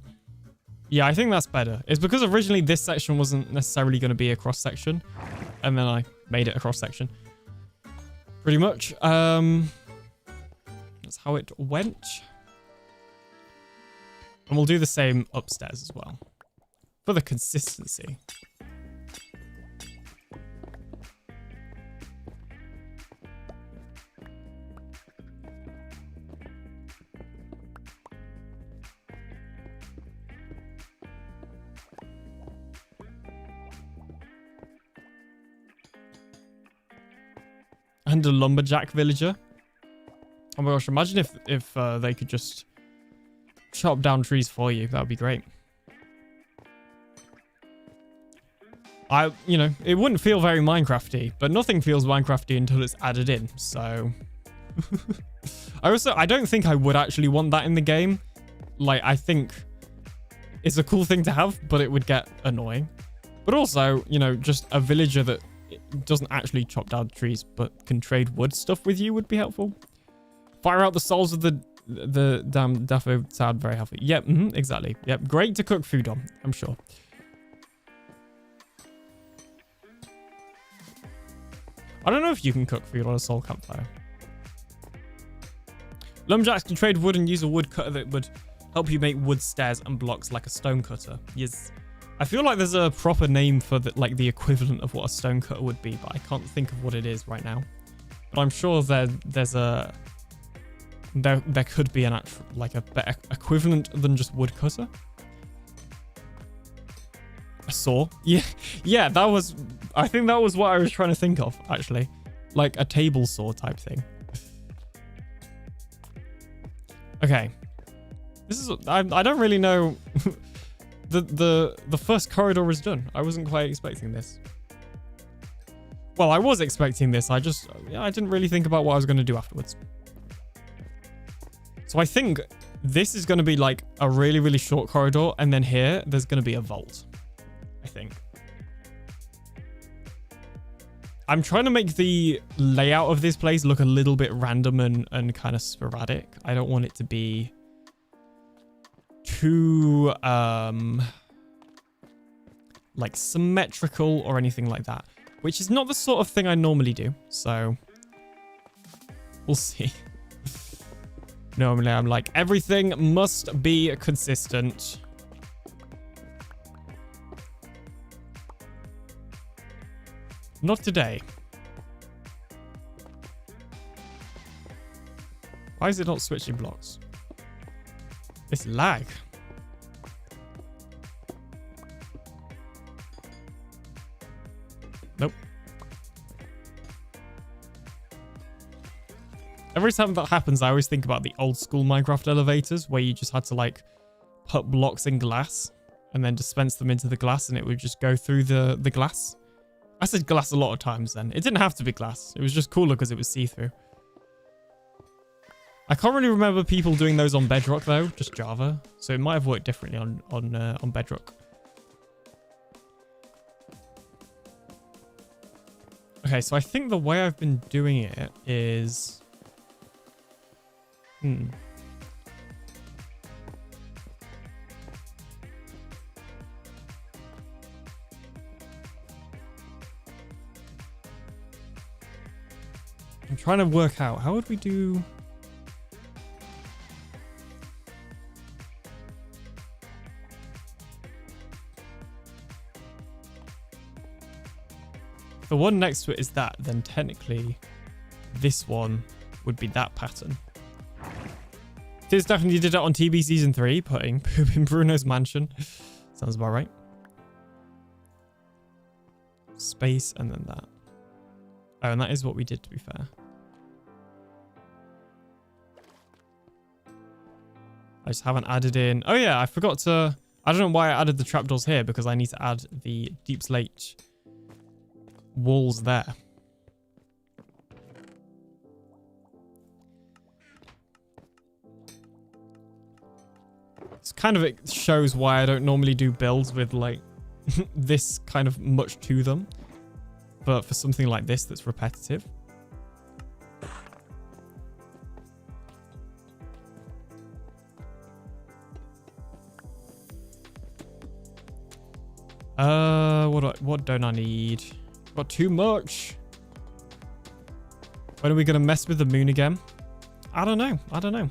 Yeah, I think that's better. It's because originally this section wasn't necessarily going to be a cross section. And then I made it a cross section. Pretty much. That's how it went. And we'll do the same upstairs as well. For the consistency. And a lumberjack villager. Oh my gosh, imagine if they could just chop down trees for you. That would be great. You know, it wouldn't feel very Minecrafty, but nothing feels Minecrafty until it's added in, so... I don't think I would actually want that in the game. Like, I think it's a cool thing to have, but it would get annoying. But also, you know, just a villager that doesn't actually chop down trees, but can trade wood stuff with you would be helpful. Fire out the souls of the damn Daffo sound very healthy. Yep, exactly. Yep, great to cook food on, I'm sure. I don't know if you can cook food on a soul campfire. Lumberjacks can trade wood and use a wood cutter that would help you make wood stairs and blocks like a stone cutter. Yes. I feel like there's a proper name for the equivalent of what a stone cutter would be, but I can't think of what it is right now. But I'm sure there could be an actual, like a better equivalent than just wood cutter. A saw? Yeah, I think that was what I was trying to think of, actually. Like a table saw type thing. Okay. I don't really know. The first corridor is done. I wasn't quite expecting this. Well, I was expecting this. I didn't really think about what I was going to do afterwards. So I think this is going to be like a really, really short corridor. And then here, there's going to be a vault. I think. I'm trying to make the layout of this place look a little bit random and kind of sporadic. I don't want it to be too like symmetrical or anything like that, which is not the sort of thing I normally do. So we'll see. Normally I'm like, everything must be consistent. Not today. Why is it not switching blocks? It's lag. Nope. Every time that happens, I always think about the old school Minecraft elevators where you just had to like put blocks in glass and then dispense them into the glass and it would just go through the glass. I said glass a lot of times then. It didn't have to be glass. It was just cooler because it was see-through. I can't really remember people doing those on Bedrock though, just Java. So it might have worked differently on Bedrock. Okay, so I think the way I've been doing it is... I'm trying to work out, how would we do... If the one next to it is that, then technically this one would be that pattern. Tiz definitely did it on TB Season 3, putting poop in Bruno's mansion. Sounds about right. Space and then that. Oh, and that is what we did, to be fair. I just haven't added in... Oh yeah, I forgot to... I don't know why I added the trapdoors here, because I need to add the deep slate walls there. It's kind of, it shows why I don't normally do builds with like this kind of much to them. But for something like this that's repetitive. What don't I need? Got too much. When are we gonna mess with the moon again? I don't know. I don't know.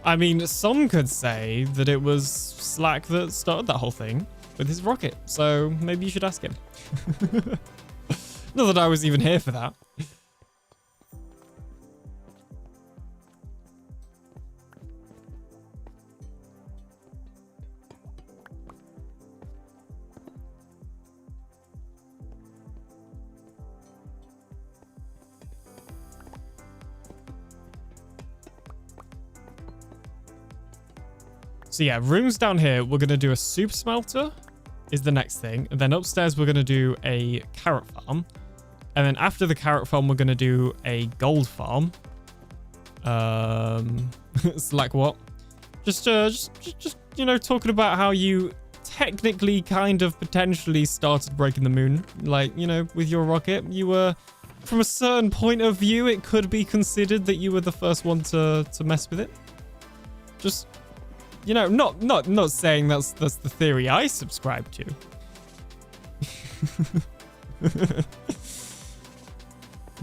I mean, some could say that it was Slack that started that whole thing with his rocket. So maybe you should ask him. Not that I was even here for that. So yeah, rooms down here, we're going to do a super smelter is the next thing. And then upstairs, we're going to do a carrot farm. And then after the carrot farm, we're going to do a gold farm. It's like what? Just, you know, talking about how you technically kind of potentially started breaking the moon. Like, you know, with your rocket, you were, from a certain point of view, it could be considered that you were the first one to mess with it. Just, you know, not saying that's the theory I subscribe to.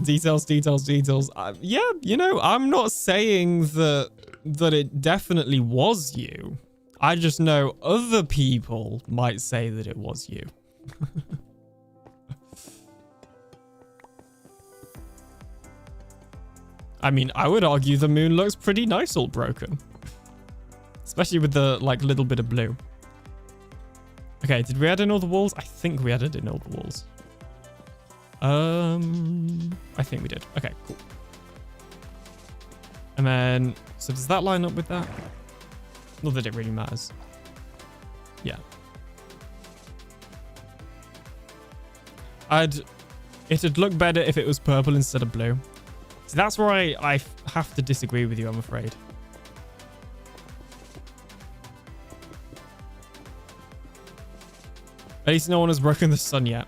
Details. Yeah, you know, I'm not saying that it definitely was you. I just know other people might say that it was you. I mean, I would argue the moon looks pretty nice all broken. Especially with the, like, little bit of blue. Okay, did we add in all the walls? I think we added in all the walls. I think we did. Okay, cool. And then, so does that line up with that? Not that it really matters. Yeah. It'd look better if it was purple instead of blue. So that's where I have to disagree with you, I'm afraid. At least no one has broken the sun yet.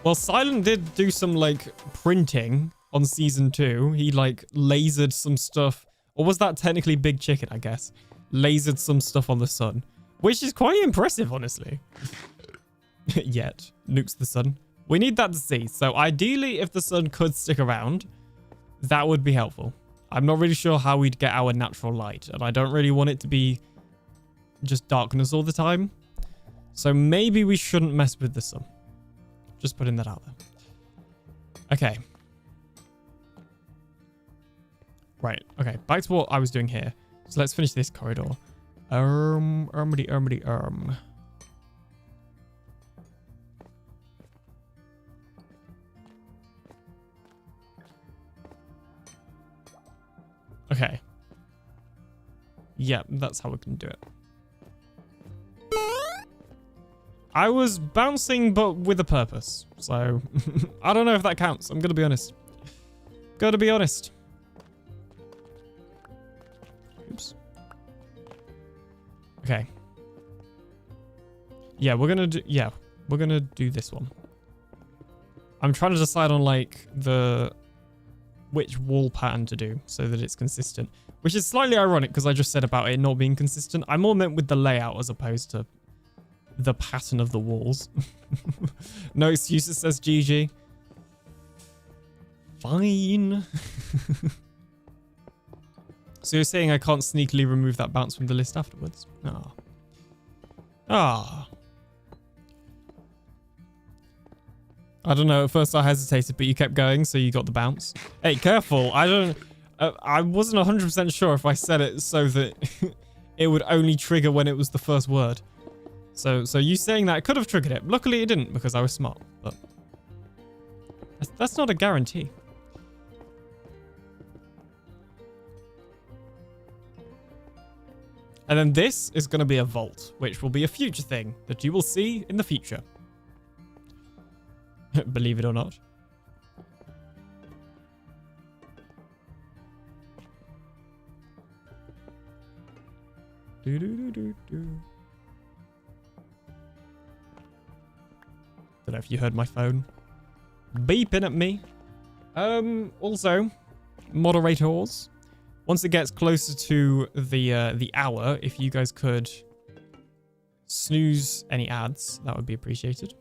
Well, Silent did do some, like, printing on season 2. He, like, lasered some stuff. Or was that technically Big Chicken, I guess? Lasered some stuff on the sun. Which is quite impressive, honestly. Yet. Nukes the sun. We need that to see. So, ideally, if the sun could stick around, that would be helpful. I'm not really sure how we'd get our natural light. And I don't really want it to be just darkness all the time. So, maybe we shouldn't mess with the sun. Just putting that out there. Okay. Right. Okay. Back to what I was doing here. So let's finish this corridor. Okay. Yeah, that's how we can do it. I was bouncing, but with a purpose. So, I don't know if that counts. I'm going to be honest. Gotta be honest. Oops. Okay. Yeah, we're going to do this one. I'm trying to decide on, like, which wall pattern to do so that it's consistent. Which is slightly ironic because I just said about it not being consistent. I more meant with the layout as opposed to the pattern of the walls. No excuses, says GG. Fine. So you're saying I can't sneakily remove that bounce from the list afterwards? Ah. Ah. I don't know. At first I hesitated, but you kept going, so you got the bounce. Hey, careful. I wasn't 100% sure if I said it so that it would only trigger when it was the first word. So you saying that could have triggered it. Luckily it didn't because I was smart, but that's not a guarantee. And then this is going to be a vault, which will be a future thing that you will see in the future. Believe it or not. Don't know if you heard my phone beeping at me. Also, moderators. Once it gets closer to the hour, if you guys could snooze any ads, that would be appreciated.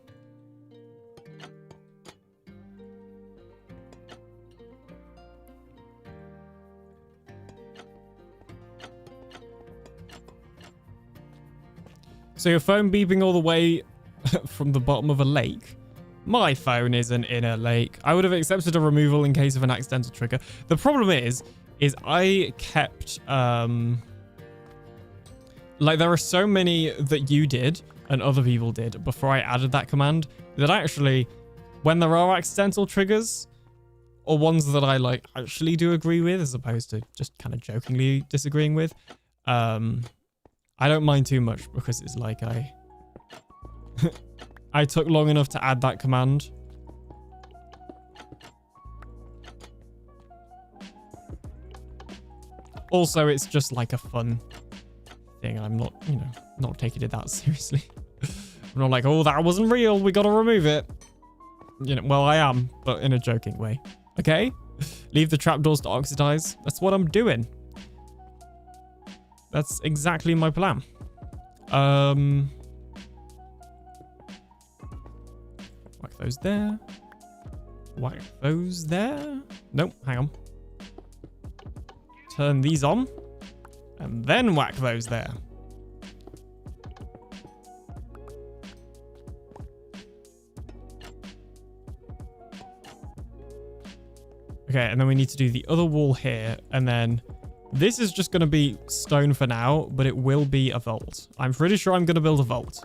So your phone beeping all the way from the bottom of a lake? My phone isn't in a lake. I would have accepted a removal in case of an accidental trigger. The problem is I kept, like there are so many that you did and other people did before I added that command that actually, when there are accidental triggers or ones that I like actually do agree with as opposed to just kind of jokingly disagreeing with, I don't mind too much because it's like I took long enough to add that command. Also, it's just like a fun thing. I'm not, you know, not taking it that seriously. I'm not like, oh, that wasn't real. We got to remove it. You know, well, I am, but in a joking way. Okay? Leave the trapdoors to oxidize. That's what I'm doing. That's exactly my plan. Whack those there. Whack those there. Nope, hang on. Turn these on. And then whack those there. Okay, and then we need to do the other wall here. And then this is just going to be stone for now, but it will be a vault. I'm pretty sure I'm going to build a vault.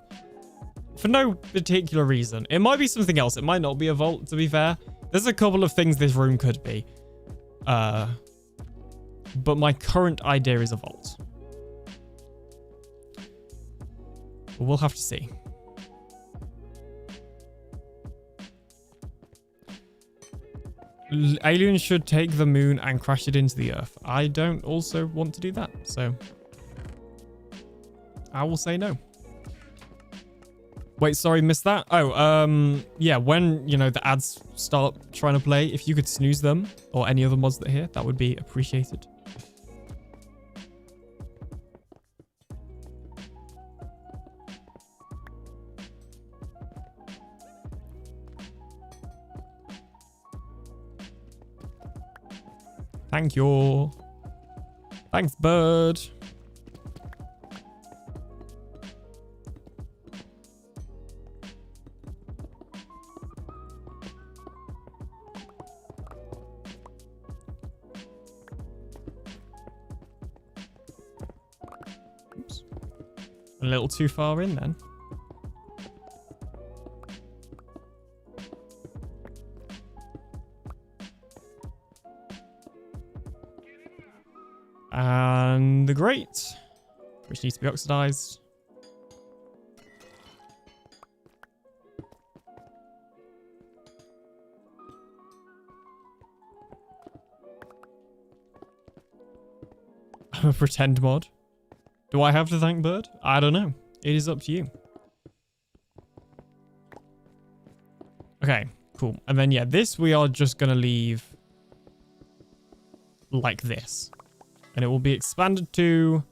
For no particular reason. It might be something else. It might not be a vault, to be fair. There's a couple of things this room could be. But my current idea is a vault. But we'll have to see. Aliens should take the moon and crash it into the earth. I don't also want to do that, so I will say no. Wait, sorry, missed that? Oh, yeah, when, you know, the ads start trying to play, if you could snooze them or any other mods that are here, that would be appreciated. Thank you. Thanks, bird. Oops. A little too far in then. And the grate, which needs to be oxidized. I'm a pretend mod. Do I have to thank Bird? I don't know. It is up to you. Okay, cool. And then, yeah, this we are just going to leave like this. And it will be expanded to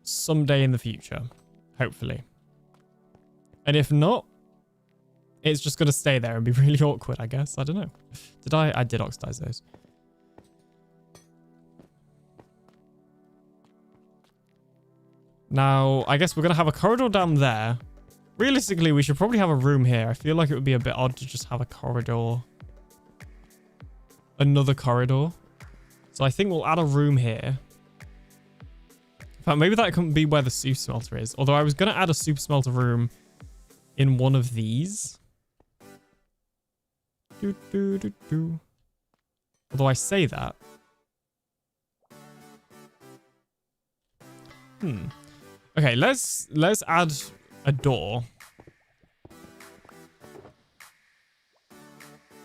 someday in the future, hopefully. And if not, it's just going to stay there and be really awkward, I guess. I don't know. Did I did oxidize those. Now, I guess we're going to have a corridor down there. Realistically, we should probably have a room here. I feel like it would be a bit odd to just have a corridor. Another corridor. So I think we'll add a room here. In fact, maybe that can be where the super smelter is. Although I was going to add a super smelter room in one of these. Although I say that. Okay, let's add a door.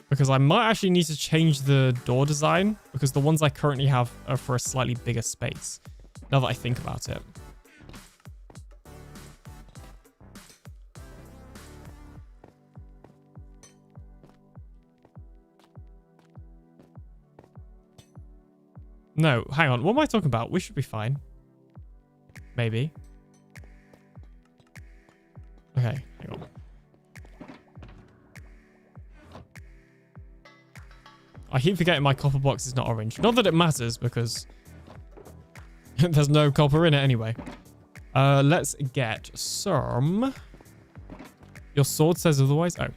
Because I might actually need to change the door design. Because the ones I currently have are for a slightly bigger space. Now that I think about it. No, hang on. What am I talking about? We should be fine. Maybe. Okay, hang on. I keep forgetting my copper box is not orange. Not that it matters, because there's no copper in it anyway. Let's get some... Your sword says otherwise? Oh.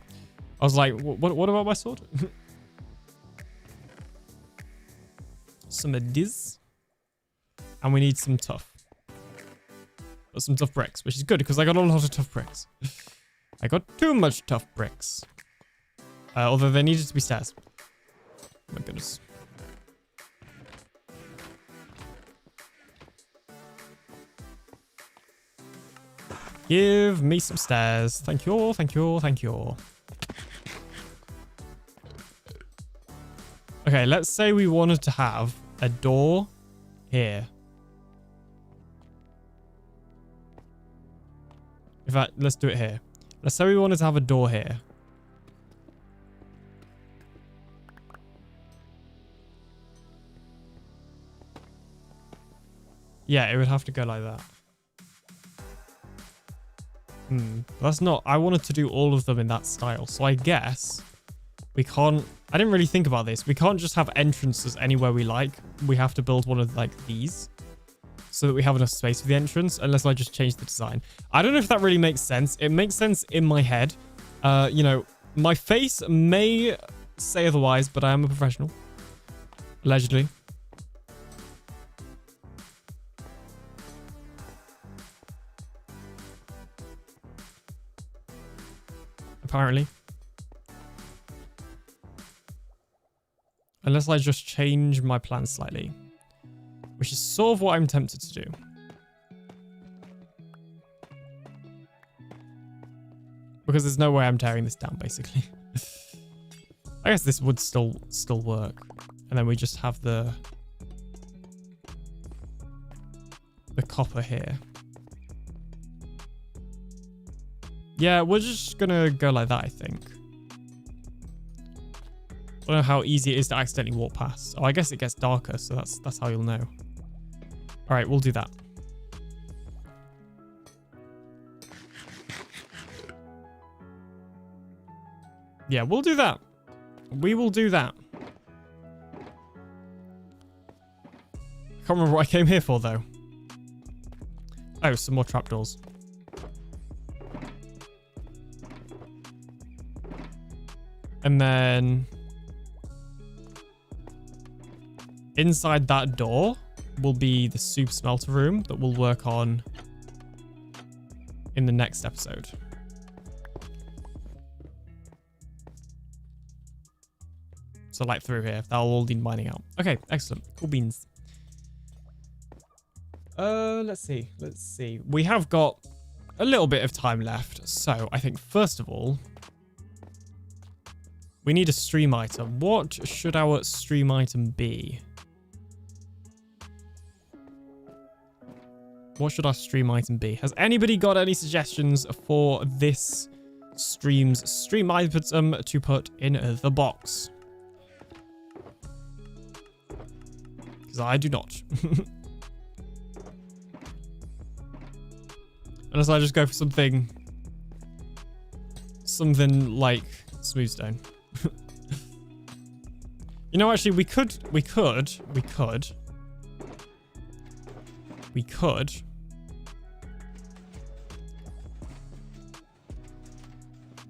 I was like, what about my sword? Some of this. And we need some tough. But some tough bricks, which is good, because I got a lot of tough bricks. I got too much tough bricks. Although there needed to be stairs. Oh my goodness. Give me some stairs. Thank you all, thank you all, thank you all. Okay, let's say we wanted to have a door here. In fact, let's do it here. Let's say we wanted to have a door here. Yeah, it would have to go like that. That's not... I wanted to do all of them in that style. So I guess we can't... I didn't really think about this. We can't just have entrances anywhere we like. We have to build one of like these so that we have enough space for the entrance, unless I just change the design. I don't know if that really makes sense. It makes sense in my head. You know, my face may say otherwise, but I am a professional. Allegedly. Apparently. Unless I just change my plan slightly. Which is sort of what I'm tempted to do. Because there's no way I'm tearing this down, basically. I guess this would still work. And then we just have the copper here. Yeah, we're just gonna go like that, I think. I don't know how easy it is to accidentally walk past. Oh, I guess it gets darker, so that's how you'll know. All right, we'll do that. Yeah, we'll do that. We will do that. Can't remember what I came here for, though. Oh, some more trapdoors. And then inside that door will be the soup smelter room that we'll work on in the next episode. So like through here, that'll all need mining out. Okay, excellent. Cool beans. Let's see. We have got a little bit of time left. So I think first of all, we need a stream item. What should our stream item be? What should our stream item be? Has anybody got any suggestions for this stream's stream item to put in the box? Because I do not. Unless I just go for something like smooth stone. You know, actually, we could.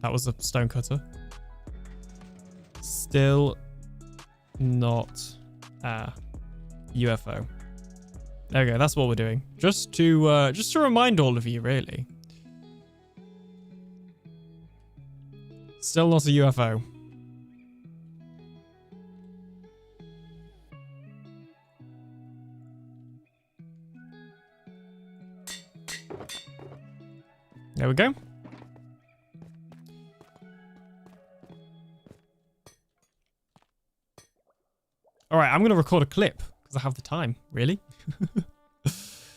That was a stone cutter. Still not a UFO. There we go. That's what we're doing. Just to remind all of you, really. Still not a UFO. There we go. All right, I'm going to record a clip because I have the time. Really?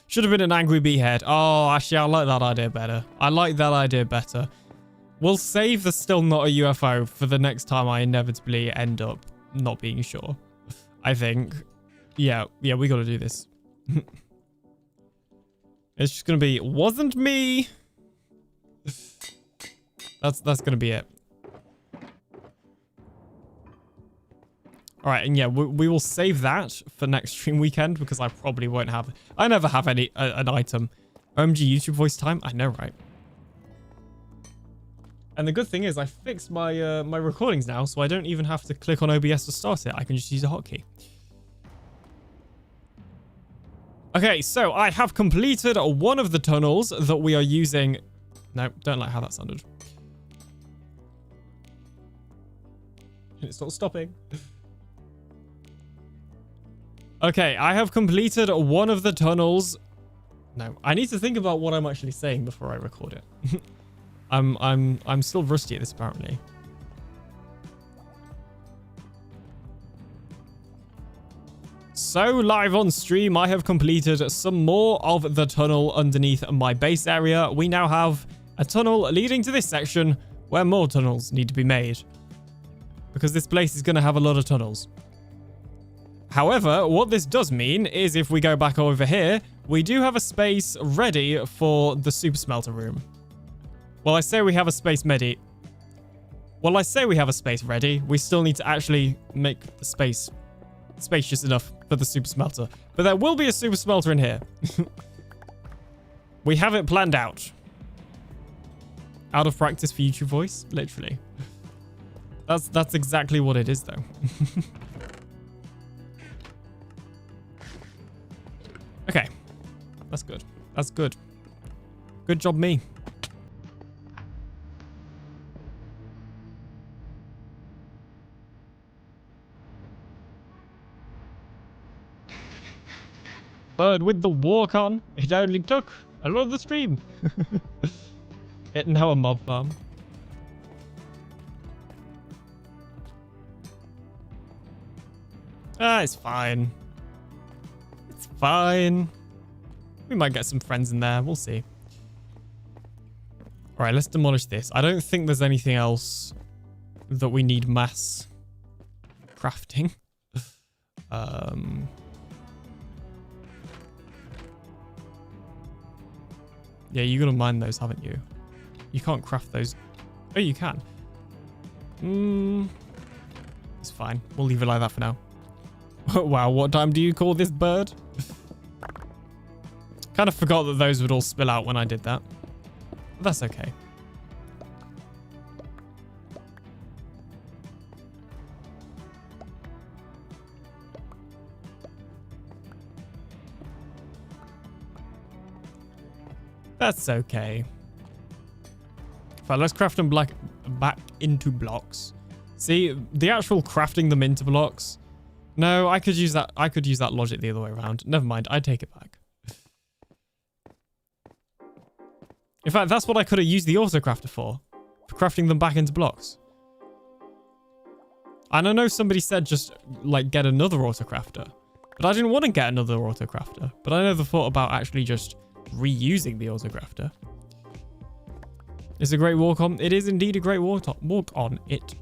Should have been an angry beehead. Oh, actually, I like that idea better. We'll save the still not a UFO for the next time I inevitably end up not being sure. I think. Yeah, we got to do this. It's just going to be, wasn't me. That's going to be it. All right, and yeah, we will save that for next stream weekend because I probably won't have... I never have an item. OMG YouTube voice time? I know, right? And the good thing is I fixed my my recordings now, so I don't even have to click on OBS to start it. I can just use a hotkey. Okay, so I have completed one of the tunnels that we are using... No, don't like how that sounded. It's not stopping. Okay, I have completed one of the tunnels. No, I need to think about what I'm actually saying before I record it. I'm still rusty at this apparently. So live on stream, I have completed some more of the tunnel underneath my base area. We now have a tunnel leading to this section where more tunnels need to be made. Because this place is going to have a lot of tunnels. However, what this does mean is if we go back over here, we do have a space ready for the super smelter room. Well, I say we have a space ready. Well, I say we have a space ready. We still need to actually make the space spacious enough for the super smelter. But there will be a super smelter in here. We have it planned out. Out of practice for YouTube voice, literally. That's exactly what it is, though. Okay. That's good. That's good. Good job, me. Bird with the walk on. It only took a lot of the stream. It now a mob farm. Ah, it's fine. It's fine. We might get some friends in there. We'll see. All right, let's demolish this. I don't think there's anything else that we need mass crafting. Yeah, you're gonna mine those, haven't you? You can't craft those. Oh, you can. It's fine. We'll leave it like that for now. Wow, what time do you call this bird? Kind of forgot that those would all spill out when I did that. But that's okay. That's okay. Fine, let's craft them back into blocks. See, the actual crafting them into blocks. No, I could use that. I could use that logic the other way around. Never mind. I take it back. In fact, that's what I could have used the autocrafter for crafting them back into blocks. And I know somebody said just like get another autocrafter, but I didn't want to get another autocrafter. But I never thought about actually just reusing the autocrafter. It's a great walk on. It is indeed a great walk on. It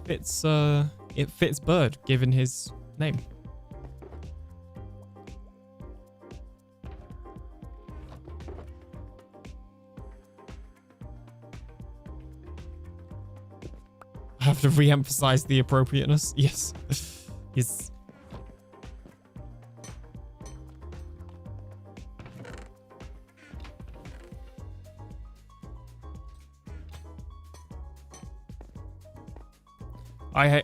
fits Bird given his name. I have to re-emphasize the appropriateness. Yes. Yes.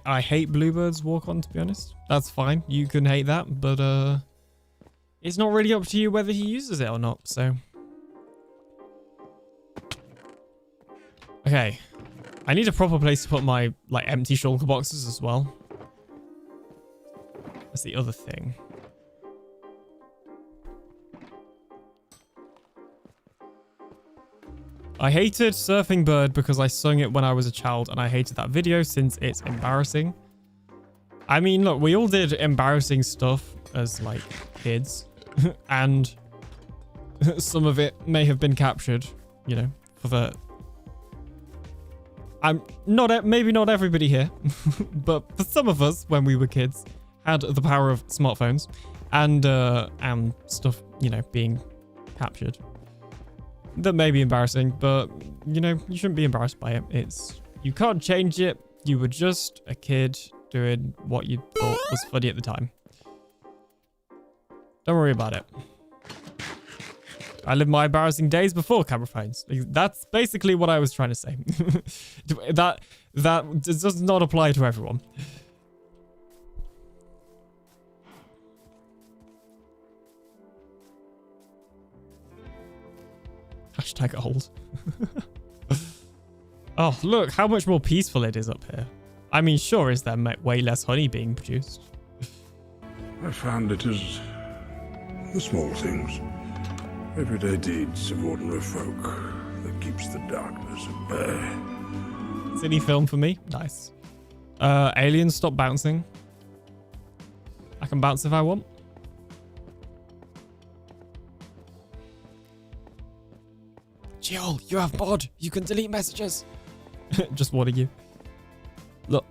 I hate Bluebird's walk on, to be honest. That's fine. You can hate that, but it's not really up to you whether he uses it or not, so. Okay. I need a proper place to put my like empty shulker boxes as well. That's the other thing. I hated Surfing Bird because I sung it when I was a child and I hated that video since it's embarrassing. I mean, look, we all did embarrassing stuff as like kids and some of it may have been captured, you know, for the... maybe not everybody here, but for some of us when we were kids had the power of smartphones and stuff, you know, being captured. That may be embarrassing, but you know, you shouldn't be embarrassed by it. You can't change it. You were just a kid doing what you thought was funny at the time. Don't worry about it. I lived my embarrassing days before camera phones. That's basically what I was trying to say. that does not apply to everyone. Hashtag old. Oh, look how much more peaceful it is up here. I mean, sure, is there way less honey being produced? I found it is the small things. Everyday deeds of ordinary folk that keeps the darkness at bay. City film for me. Nice. Aliens, stop bouncing. I can bounce if I want. Jill, you have mod. You can delete messages. Just warning you. Look.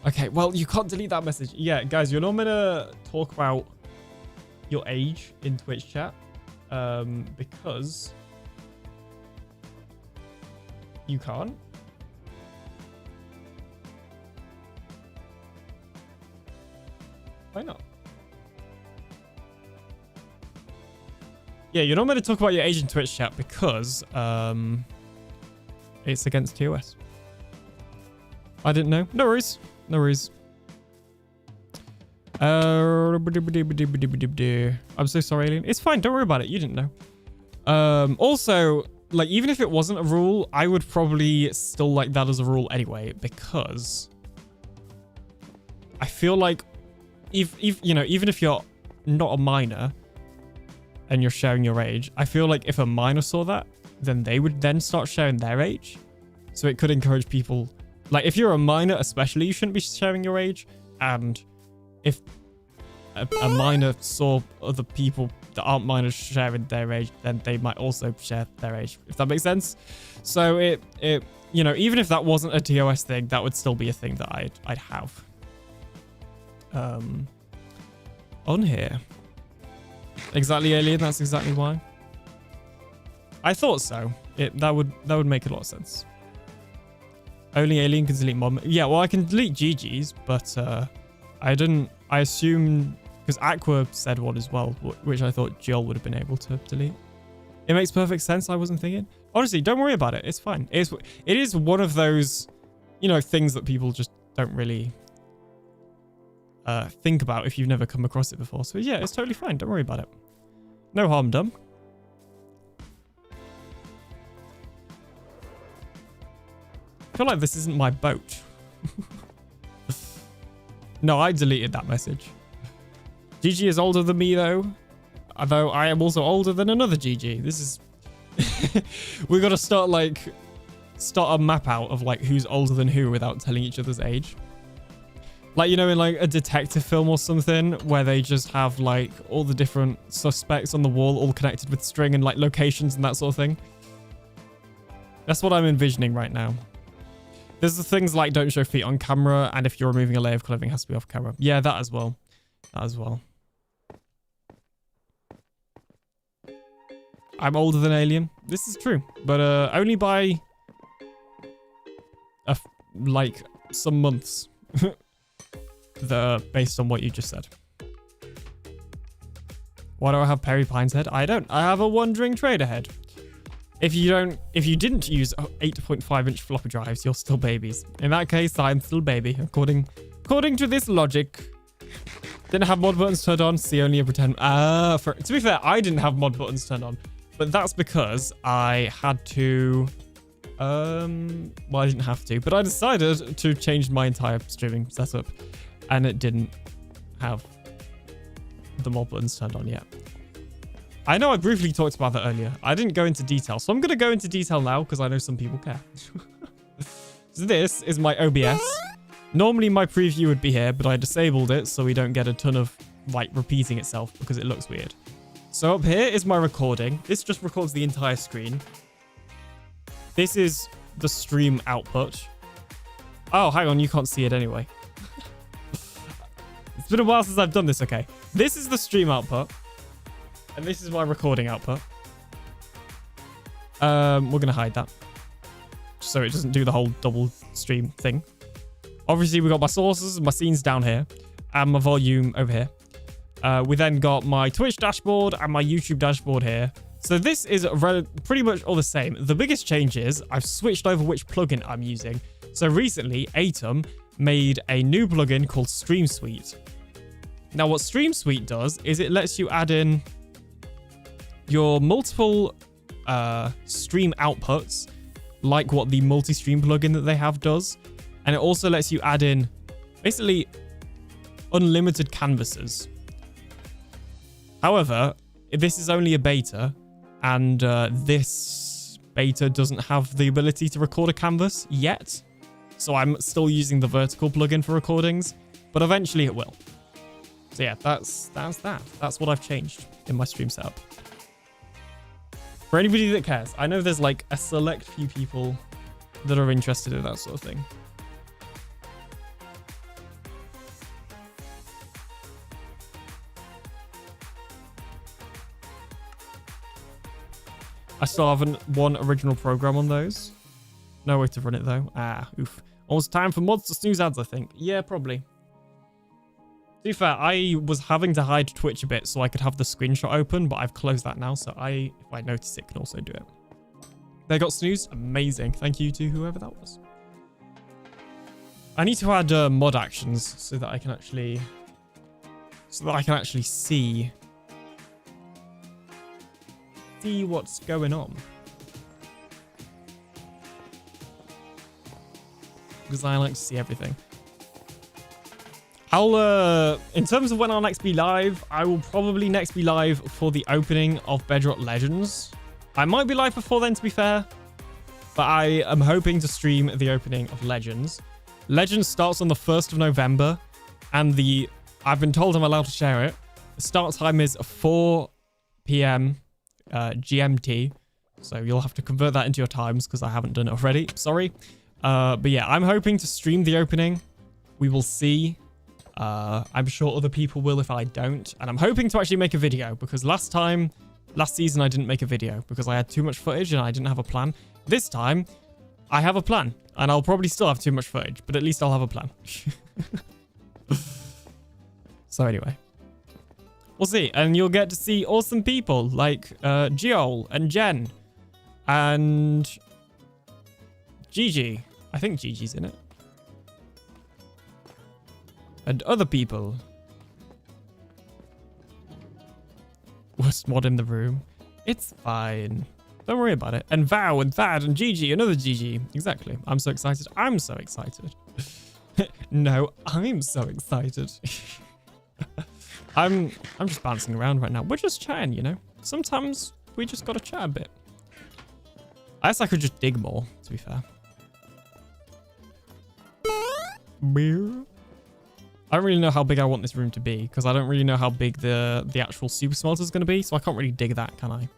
Okay, well, you can't delete that message. Yeah, guys, you're not gonna talk about your age in Twitch chat. Because you can't. Why not? Yeah, you're not meant to talk about your age in Twitch chat because it's against TOS. I didn't know. No worries. No worries. I'm so sorry, Alien. It's fine. Don't worry about it. You didn't know. Also, like, even if it wasn't a rule, I would probably still like that as a rule anyway, because I feel like even if you're not a minor and you're sharing your age, I feel like if a minor saw that, then they would then start sharing their age. So it could encourage people, like, if you're a minor especially, you shouldn't be sharing your age. And if a minor saw other people that aren't minors sharing their age, then they might also share their age, if that makes sense. So it even if that wasn't a TOS thing, that would still be a thing that I'd have on here. Exactly, Alien. That's exactly why. I thought so. That would make a lot of sense. Only Alien can delete mod. Yeah, well, I can delete GG's, but I assume because Aqua said one as well, which I thought Jill would have been able to delete. It makes perfect sense. I wasn't thinking. Honestly, don't worry about it. It's fine. It is one of those, things that people just don't really think about if you've never come across it before. So yeah, it's totally fine. Don't worry about it. No harm done. I feel like this isn't my boat. No, I deleted that message. GG is older than me though. Although I am also older than another GG. This is... we got to start a map out of like who's older than who without telling each other's age. Like, in like a detective film or something where they just have like all the different suspects on the wall all connected with string and like locations and that sort of thing. That's what I'm envisioning right now. There's the things like don't show feet on camera, and if you're removing a layer of clothing, it has to be off camera. Yeah, that as well. That as well. I'm older than Alien. This is true, but only by like some months. Based on what you just said. Why do I have Perry Pine's head? I don't. I have a wandering trader head. If you didn't use 8.5-inch floppy drives, you're still babies. In that case, I'm still baby, according to this logic. Didn't have mod buttons turned on, see only a pretend. To be fair, I didn't have mod buttons turned on, but that's because I had to. Well, I didn't have to, but I decided to change my entire streaming setup, and it didn't have the mod buttons turned on yet. I know I briefly talked about that earlier. I didn't go into detail, so I'm going to go into detail now because I know some people care. So this is my OBS. Normally my preview would be here, but I disabled it so we don't get a ton of like repeating itself because it looks weird. So up here is my recording. This just records the entire screen. This is the stream output. Oh, hang on, you can't see it anyway. It's been a while since I've done this, okay. This is the stream output. And this is my recording output. We're going to hide that, so it doesn't do the whole double stream thing. Obviously, we got my sources, my scenes down here, and my volume over here. We then got my Twitch dashboard and my YouTube dashboard here. So this is pretty much all the same. The biggest change is I've switched over which plugin I'm using. So recently, Atom made a new plugin called Stream Suite. Now, what Stream Suite does is it lets you add in your multiple stream outputs, like what the multi-stream plugin that they have does. And it also lets you add in basically unlimited canvases. However, this is only a beta, and this beta doesn't have the ability to record a canvas yet. So I'm still using the vertical plugin for recordings, but eventually it will. So yeah, that's that. That's what I've changed in my stream setup. For anybody that cares, I know there's like a select few people that are interested in that sort of thing. I still haven't one original program on those. No way to run it though. Ah, oof. Almost time for mods to snooze ads, I think. Yeah, probably. To be fair, I was having to hide Twitch a bit so I could have the screenshot open, but I've closed that now, so if I notice it, can also do it. They got snoozed? Amazing. Thank you to whoever that was. I need to add mod actions so that I can actually see what's going on. Because I like to see everything. In terms of when I'll next be live, I will probably next be live for the opening of Bedrock Legends. I might be live before then, to be fair, but I am hoping to stream the opening of Legends. Legends starts on the 1st of November, and I've been told I'm allowed to share it. The start time is 4 p.m. GMT, so you'll have to convert that into your times because I haven't done it already. Sorry. But yeah, I'm hoping to stream the opening. We will see. I'm sure other people will if I don't. And I'm hoping to actually make a video because last season I didn't make a video because I had too much footage and I didn't have a plan. This time I have a plan and I'll probably still have too much footage, but at least I'll have a plan. So anyway, we'll see. And you'll get to see awesome people like Geol and Jen and Gigi. I think Gigi's in it. And other people. Worst mod in the room. It's fine. Don't worry about it. And Vow and Thad and Gigi, another Gigi. Exactly. I'm so excited. I'm so excited. No, I'm so excited. I'm just bouncing around right now. We're just chatting, you know. Sometimes we just gotta chat a bit. I guess I could just dig more, to be fair. I don't really know how big I want this room to be because I don't really know how big the actual super smelter is going to be, so I can't really dig that, can I?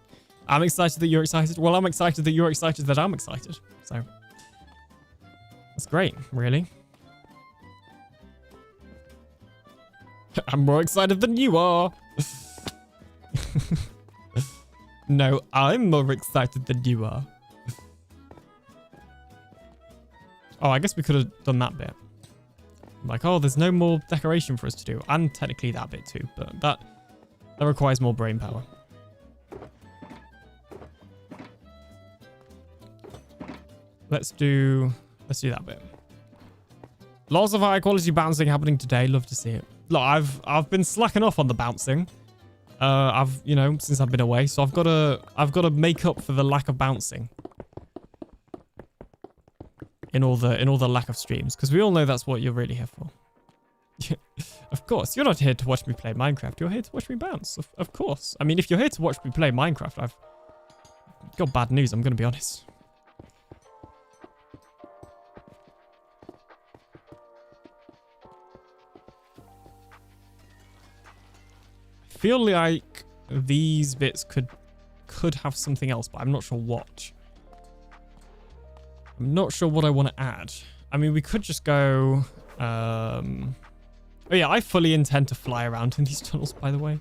I'm excited that you're excited. Well, I'm excited that you're excited that I'm excited. So that's great, really. I'm more excited than you are. No, I'm more excited than you are. Oh, I guess we could have done that bit. Like, oh, there's no more decoration for us to do. And technically that bit too, but that requires more brain power. Let's do that bit. Lots of high quality bouncing happening today. Love to see it. Look, I've been slacking off on the bouncing. Since I've been away, so I've got to make up for the lack of bouncing. In all the lack of streams, because we all know that's what you're really here for. Of course, you're not here to watch me play Minecraft. You're here to watch me bounce. Of course. I mean, if you're here to watch me play Minecraft, I've got bad news. I'm going to be honest. I feel like these bits could have something else, but I'm not sure what. I'm not sure what I want to add. I mean, we could just go... Oh yeah, I fully intend to fly around in these tunnels, by the way.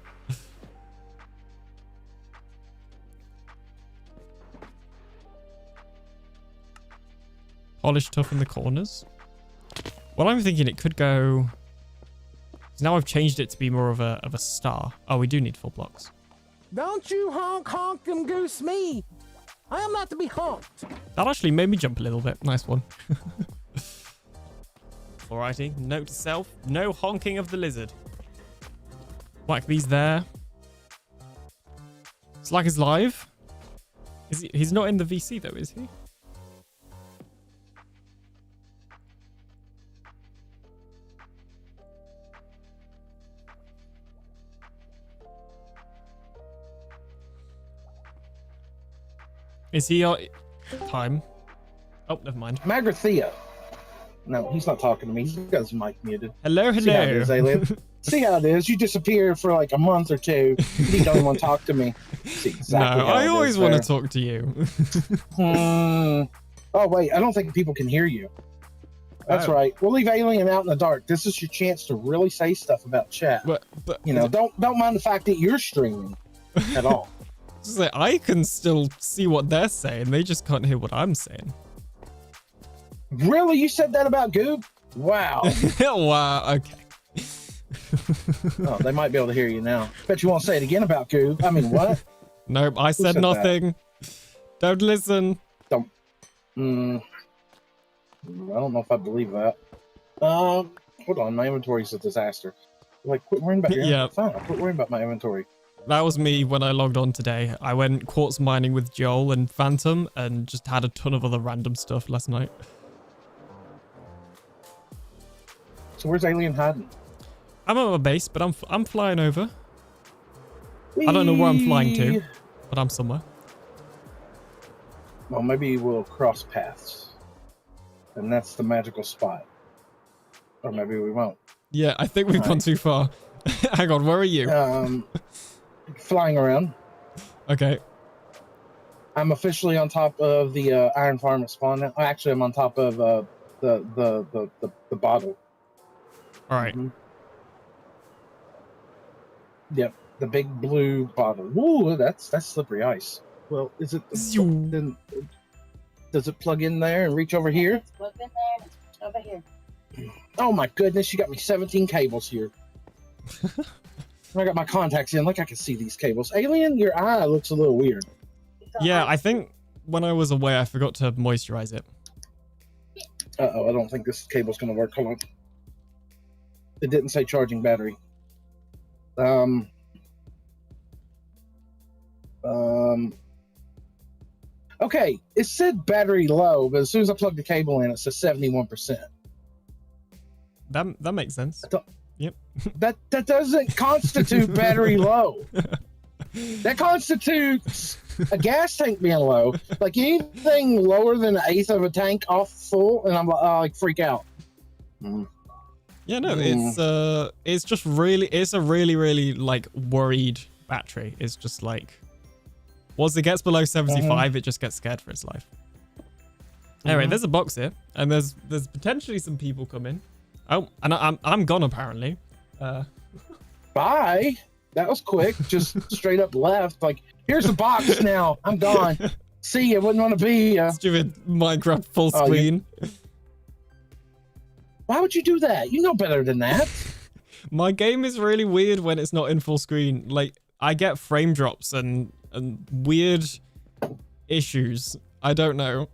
Polish tough in the corners. Well, I'm thinking it could go... Now I've changed it to be more of a star. Oh, we do need 4 blocks. Don't you honk and goose me. I am not to be honked. That actually made me jump a little bit. Nice one. Alrighty. Note to self. No honking of the lizard. Whack these there. Slack is live. He's not in the VC though, is he? Is he your time? Oh, never mind. Magrathea. No, he's not talking to me. He's got his mic muted. Hello, hello. See how it is, Alien? See how it is? You disappear for like a month or two. You don't want to talk to me. See exactly No, how I it always is want to there. talk to you. Oh, wait. I don't think people can hear you. That's Oh. right. We'll leave Alien out in the dark. This is your chance to really say stuff about chat. But you know, don't mind the fact that you're streaming at all. So I can still see what they're saying. They just can't hear what I'm saying. Really? You said that about Goob? Wow. Wow. Okay. Oh, they might be able to hear you now. Bet you won't say it again about Goob. I mean, what? Nope. I said said that? nothing. Don't listen. Don't. I don't know if I believe that. Hold on. My inventory's a disaster. Like, quit worrying about your Yeah. Fine, I'll quit worrying about my inventory. That was me when I logged on today. I went quartz mining with Joel and Phantom and just had a ton of other random stuff last night. So where's Alien hiding? I'm at my base, but I'm flying over. I don't know where I'm flying to, but I'm somewhere. Well, maybe we'll cross paths. And that's the magical spot. Or maybe we won't. Yeah, I think we've gone too far. Hang on, where are you? Flying around. Okay. I'm officially on top of the iron farm at spawn now. Actually, I'm on top of the bottle. All right. Yep, the big blue bottle. Ooh, that's slippery ice. Well, is it? Then does it plug in there and reach over here? It's plugged in there. It's over here. Oh my goodness, you got me 17 cables here. I got my contacts in, like I can see these cables. Alien, your eye looks a little weird. Yeah, I think when I was away, I forgot to moisturize it. Uh-oh, I don't think this cable's gonna work. Hold on. It didn't say charging battery. Okay, it said battery low, but as soon as I plug the cable in, it says 71%. That makes sense. Yep. That doesn't constitute battery low. That constitutes a gas tank being low. Like anything lower than an eighth of a tank off full, and I'm like freak out. Yeah, no, it's just really, it's a really like worried battery. It's just like, once it gets below 75, it just gets scared for its life. Anyway, there's a box here, and there's potentially some people coming. Oh, and I'm gone apparently. Bye. That was quick. Just straight up left. Like, here's the box now. I'm gone. See you. Wouldn't want to be. Stupid Minecraft full Oh, screen. Why would you do that? You know better than that. My game is really weird when it's not in full screen. Like, I get frame drops and weird issues. I don't know.